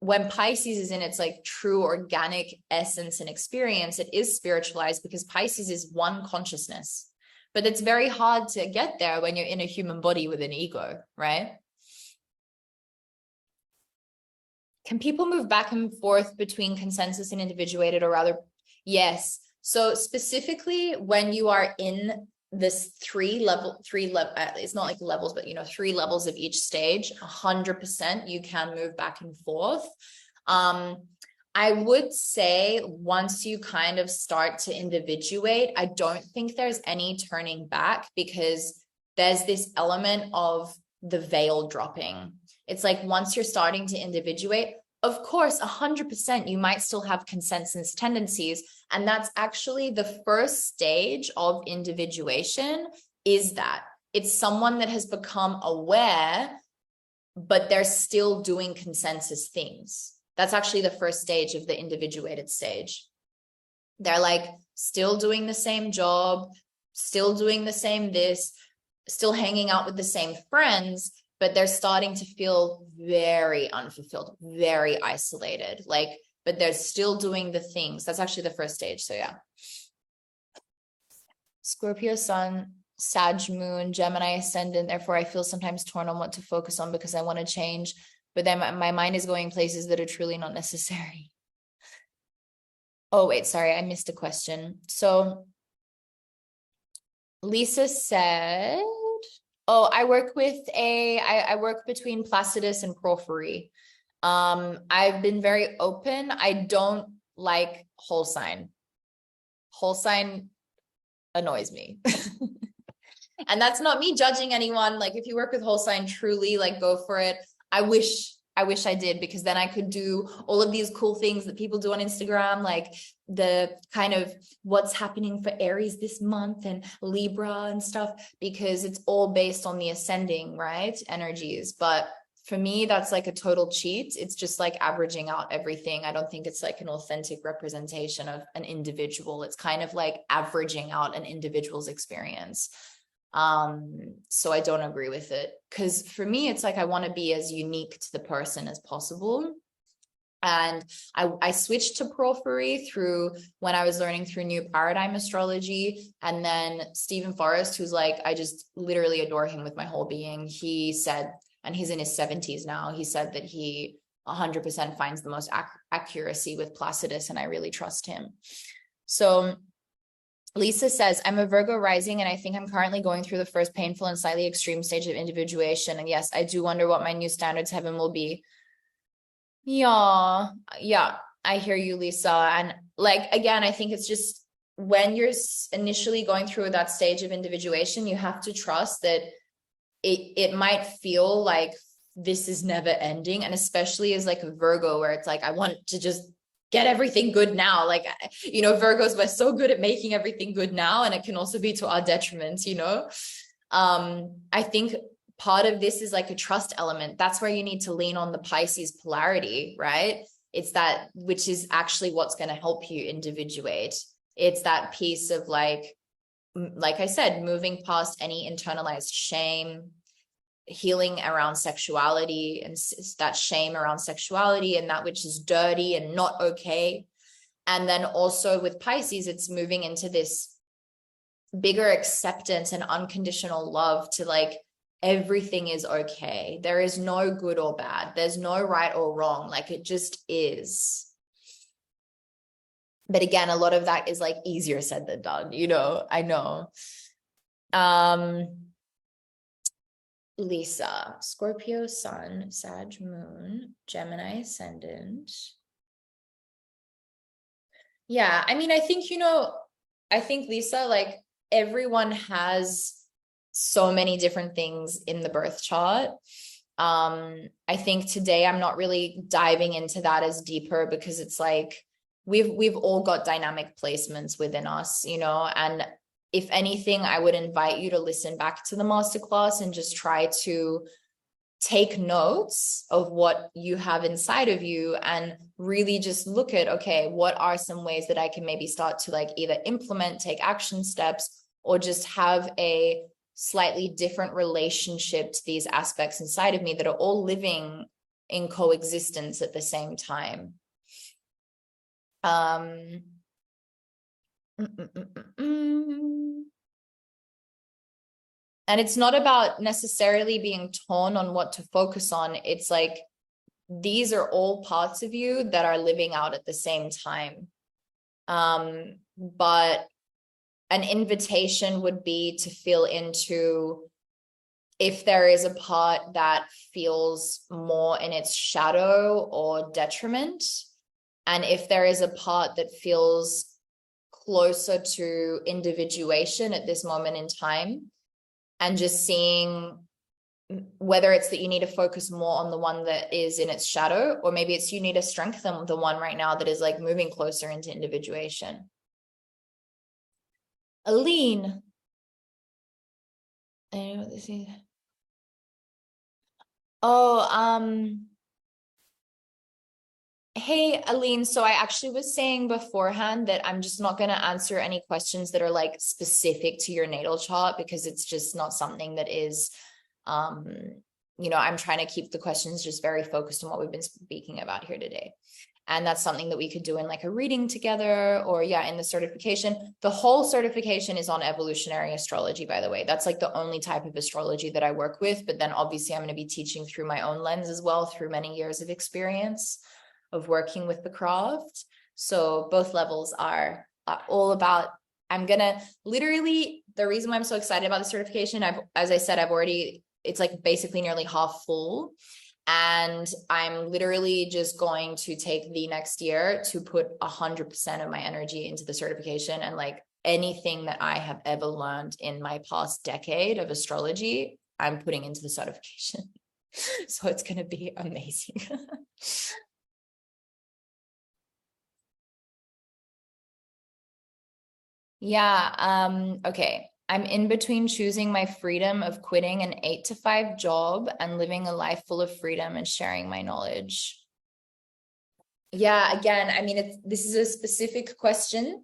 when Pisces is in its like true organic essence and experience, it is spiritualized because Pisces is one consciousness. But it's very hard to get there when you're in a human body with an ego, right? Can people move back and forth between consensus and individuated, or rather, yes. So specifically when you are in this three level, it's not like levels, but, you know, 3 levels of each stage, 100% you can move back and forth. I would say once you kind of start to individuate, I don't think there's any turning back, because there's this element of the veil dropping. It's like once you're starting to individuate, of course, 100%, you might still have consensus tendencies. And that's actually the first stage of individuation, is that it's someone that has become aware, but they're still doing consensus things. That's actually the first stage of the individuated stage. They're like still doing the same job, still doing the same this, still hanging out with the same friends, but they're starting to feel very unfulfilled, very isolated, like, but they're still doing the things. That's actually the first stage. So yeah. Scorpio sun, Sag moon, Gemini ascendant. Therefore, I feel sometimes torn on what to focus on because I want to change, but then my mind is going places that are truly not necessary. Oh, wait, sorry, I missed a question. So Lisa said, oh, I work between Placidus and Porphyry. I've been very open. I don't like whole sign. Whole sign annoys me. And that's not me judging anyone. Like if you work with whole sign, truly, like go for it. I wish I did, because then I could do all of these cool things that people do on Instagram, like the kind of what's happening for Aries this month and Libra and stuff, because it's all based on the ascending, right, energies. But for me, that's like a total cheat. It's just like averaging out everything. I don't think it's like an authentic representation of an individual. It's kind of like averaging out an individual's experience. So I don't agree with it, because for me, it's like I want to be as unique to the person as possible. And I switched to Porphyry through when I was learning through New Paradigm Astrology. And then Stephen Forrest, who's like, I just literally adore him with my whole being. He said, and he's in his 70s now, he said that he 100% finds the most accuracy with Placidus, and I really trust him. So Lisa says, I'm a Virgo rising, and I think I'm currently going through the first painful and slightly extreme stage of individuation. And yes, I do wonder what my new standards heaven will be. Yeah, I hear you, Lisa. And like, again, I think it's just when you're initially going through that stage of individuation, you have to trust that it might feel like this is never ending. And especially as like a Virgo, where it's like, I want to just get everything good now. Like, you know, Virgos, we're so good at making everything good now, and it can also be to our detriment, you know? I think part of this is like a trust element. That's where you need to lean on the Pisces polarity, right? It's that, which is actually what's going to help you individuate. It's that piece of like I said, moving past any internalized shame, healing around sexuality and that shame around sexuality and that which is dirty and not okay. And then also with Pisces, it's moving into this bigger acceptance and unconditional love to like, everything is okay. There is no good or bad. There's no right or wrong. Like it just is. But again, a lot of that is like easier said than done, you know, I know. Lisa, Scorpio sun, Sag moon, Gemini ascendant. Yeah, I mean, I think, you know, I think Lisa, like everyone has so many different things in the birth chart. I think today I'm not really diving into that as deeper because it's like we've all got dynamic placements within us, you know, and if anything, I would invite you to listen back to the masterclass and just try to take notes of what you have inside of you and really just look at, okay, what are some ways that I can maybe start to like either implement, take action steps, or just have a slightly different relationship to these aspects inside of me that are all living in coexistence at the same time. And it's not about necessarily being torn on what to focus on. It's like, these are all parts of you that are living out at the same time. But an invitation would be to feel into if there is a part that feels more in its shadow or detriment, and if there is a part that feels closer to individuation at this moment in time, and just seeing whether it's that you need to focus more on the one that is in its shadow, or maybe it's you need to strengthen the one right now that is like moving closer into individuation. Aline. I know what this is. Oh, hey, Aline. So I actually was saying beforehand that I'm just not going to answer any questions that are like specific to your natal chart, because it's just not something that is, you know, I'm trying to keep the questions just very focused on what we've been speaking about here today. And that's something that we could do in like a reading together, or yeah, in the certification. The whole certification is on evolutionary astrology, by the way. That's like the only type of astrology that I work with. But then obviously I'm going to be teaching through my own lens as well, through many years of experience of working with the craft. So both levels are all about, I'm going to literally, the reason why I'm so excited about the certification, as I said, it's like basically nearly half full. And I'm literally just going to take the next year to put 100% of my energy into the certification, and like anything that I have ever learned in my past decade of astrology, I'm putting into the certification. So it's going to be amazing. Yeah. Okay. I'm in between choosing my freedom of quitting an 8-to-5 job and living a life full of freedom and sharing my knowledge. Yeah, again, I mean, this is a specific question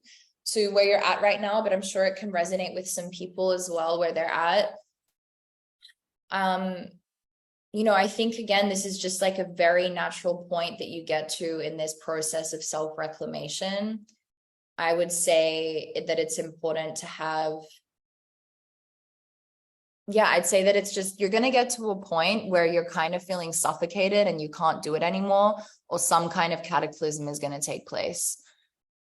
to where you're at right now, but I'm sure it can resonate with some people as well where they're at. You know, I think, again, this is just like a very natural point that you get to in this process of self-reclamation. I would say that it's important to have, yeah, I'd say that it's just, you're going to get to a point where you're kind of feeling suffocated and you can't do it anymore, or some kind of cataclysm is going to take place.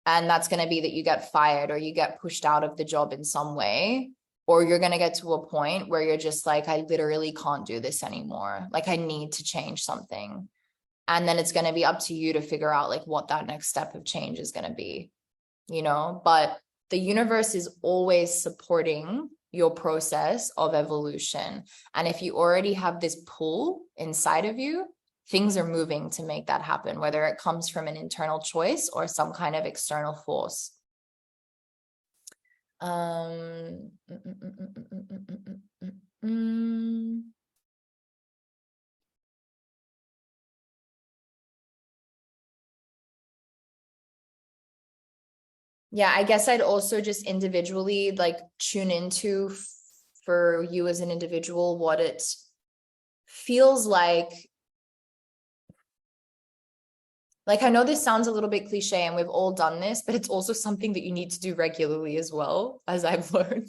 And that's going to be that you get fired or you get pushed out of the job in some way, or you're going to get to a point where you're just like, I literally can't do this anymore. Like I need to change something. And then it's going to be up to you to figure out like what that next step of change is going to be, you know, but the universe is always supporting your process of evolution. And if you already have this pull inside of you, things are moving to make that happen, whether it comes from an internal choice or some kind of external force. Yeah, I guess I'd also just individually like tune into for you as an individual what it feels like. Like, I know this sounds a little bit cliche and we've all done this, but it's also something that you need to do regularly as well, as I've learned.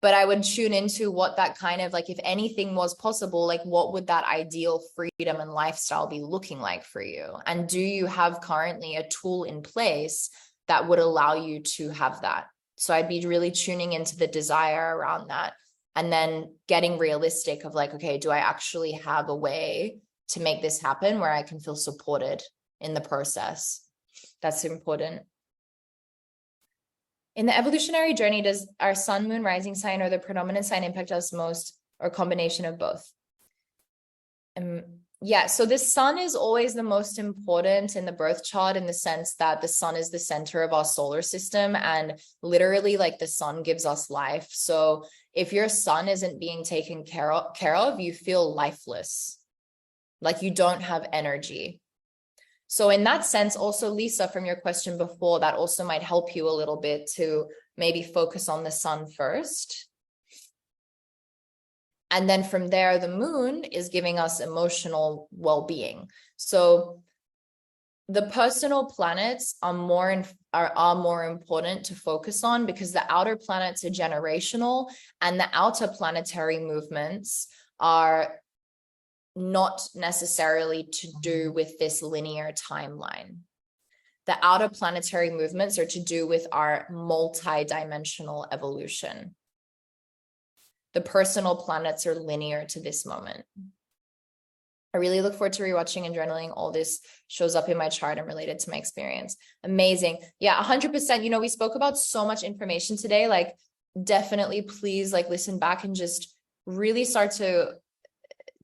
But I would tune into what that kind of like, if anything was possible, like what would that ideal freedom and lifestyle be looking like for you? And do you have currently a tool in place that would allow you to have that? So I'd be really tuning into the desire around that and then getting realistic of like, okay, do I actually have a way to make this happen where I can feel supported in the process? That's important. In the evolutionary journey, does our sun, moon, rising sign or the predominant sign impact us most, or combination of both? Yeah, so the sun is always the most important in the birth chart in the sense that the sun is the center of our solar system and literally like the sun gives us life. So if your sun isn't being taken care of, you feel lifeless, like you don't have energy. So in that sense, also, Lisa, from your question before, that also might help you a little bit to maybe focus on the sun first. And then from there, the moon is giving us emotional well-being. So the personal planets are more important to focus on because the outer planets are generational and the outer planetary movements are not necessarily to do with this linear timeline. The outer planetary movements are to do with our multi-dimensional evolution. The personal planets are linear to this moment. I really look forward to rewatching and journaling. All this shows up in my chart and related to my experience. Amazing. Yeah, 100%. You know, we spoke about so much information today. Like, definitely please like listen back and just really start to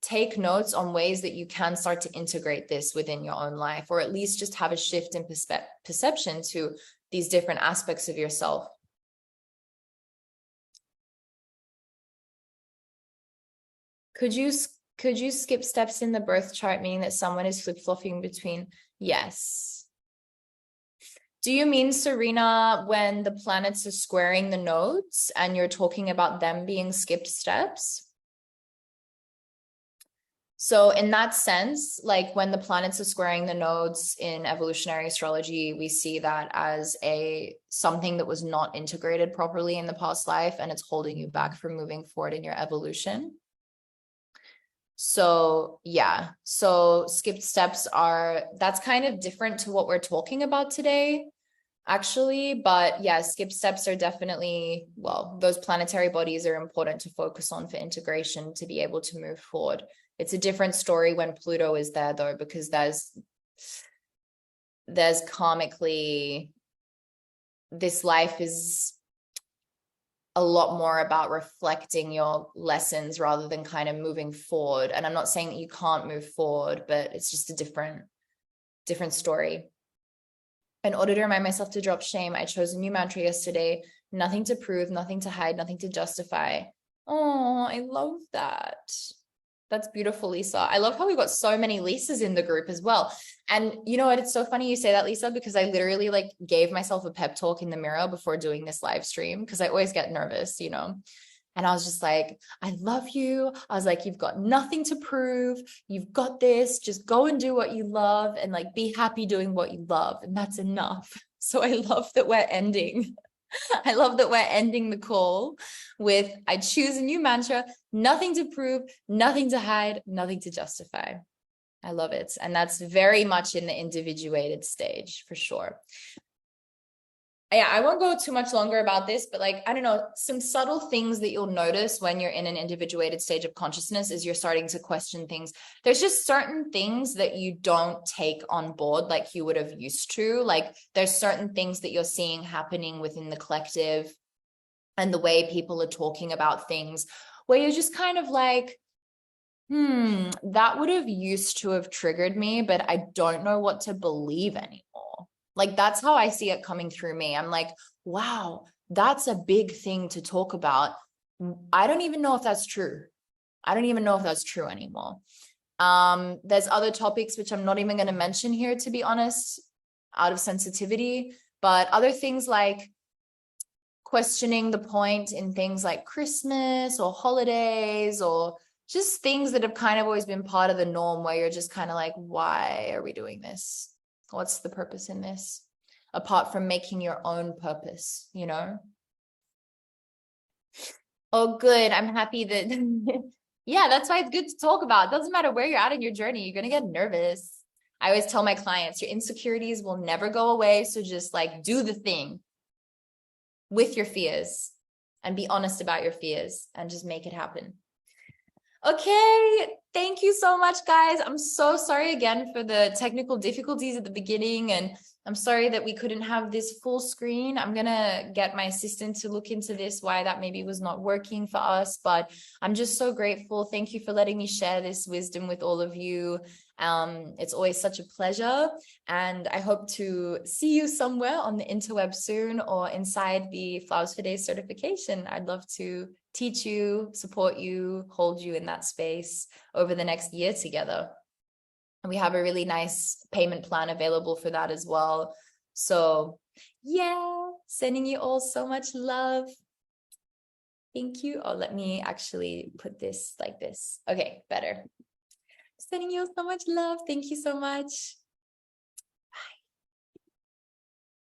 take notes on ways that you can start to integrate this within your own life, or at least just have a shift in perception to these different aspects of yourself. Could you skip steps in the birth chart, meaning that someone is flip-flopping between? Yes. Do you mean, Serena, when the planets are squaring the nodes and you're talking about them being skipped steps? So in that sense, like when the planets are squaring the nodes in evolutionary astrology, we see that as something that was not integrated properly in the past life, and it's holding you back from moving forward in your evolution. So yeah, so skipped steps that's kind of different to what we're talking about today, actually. But yeah, skipped steps are definitely, well, those planetary bodies are important to focus on for integration to be able to move forward. It's a different story when Pluto is there, though, because there's karmically, this life is a lot more about reflecting your lessons rather than kind of moving forward. And I'm not saying that you can't move forward, but it's just a different story. In order to remind myself to drop shame, I chose a new mantra yesterday: nothing to prove, nothing to hide, nothing to justify. Oh, I love that. That's beautiful, Lisa. I love how we got so many Lisas in the group as well. And you know what? It's so funny you say that, Lisa, because I literally like gave myself a pep talk in the mirror before doing this live stream because I always get nervous, you know. And I was just like, I love you. I was like, you've got nothing to prove. You've got this. Just go and do what you love and like be happy doing what you love. And that's enough. So I love that we're ending. I love that we're ending the call with, I choose a new mantra: nothing to prove, nothing to hide, nothing to justify. I love it. And that's very much in the individuated stage for sure. yeah, I won't go too much longer about this, but like, I don't know, some subtle things that you'll notice when you're in an individuated stage of consciousness is you're starting to question things. There's just certain things that you don't take on board like you would have used to. Like there's certain things that you're seeing happening within the collective and the way people are talking about things where you're just kind of like, that would have used to have triggered me, but I don't know what to believe anymore. Like that's how I see it coming through me. I'm like, wow, that's a big thing to talk about. I don't even know if that's true. I don't even know if that's true anymore. There's other topics which I'm not even going to mention here, to be honest, out of sensitivity, but other things like questioning the point in things like Christmas or holidays or just things that have kind of always been part of the norm where you're just kind of like, why are we doing this? What's the purpose in this? Apart from making your own purpose, you know? Oh, good. I'm happy that, yeah, that's why it's good to talk about. It doesn't matter where you're at in your journey, you're going to get nervous. I always tell my clients, your insecurities will never go away. So just like do the thing with your fears and be honest about your fears and just make it happen. Okay, thank you so much, guys. I'm so sorry again for the technical difficulties at the beginning, and I'm sorry that we couldn't have this full screen. I'm gonna get my assistant to look into this, why that maybe was not working for us, but I'm just so grateful. Thank you for letting me share this wisdom with all of you. It's always such a pleasure, and I hope to see you somewhere on the interweb soon or inside the Flowers for Days certification. I'd love to teach you, support you, hold you in that space over the next year together. And we have a really nice payment plan available for that as well. So yeah, sending you all so much love. Thank you. Oh, let me actually put this like this. Okay, better. Sending you so much love. Thank you so much.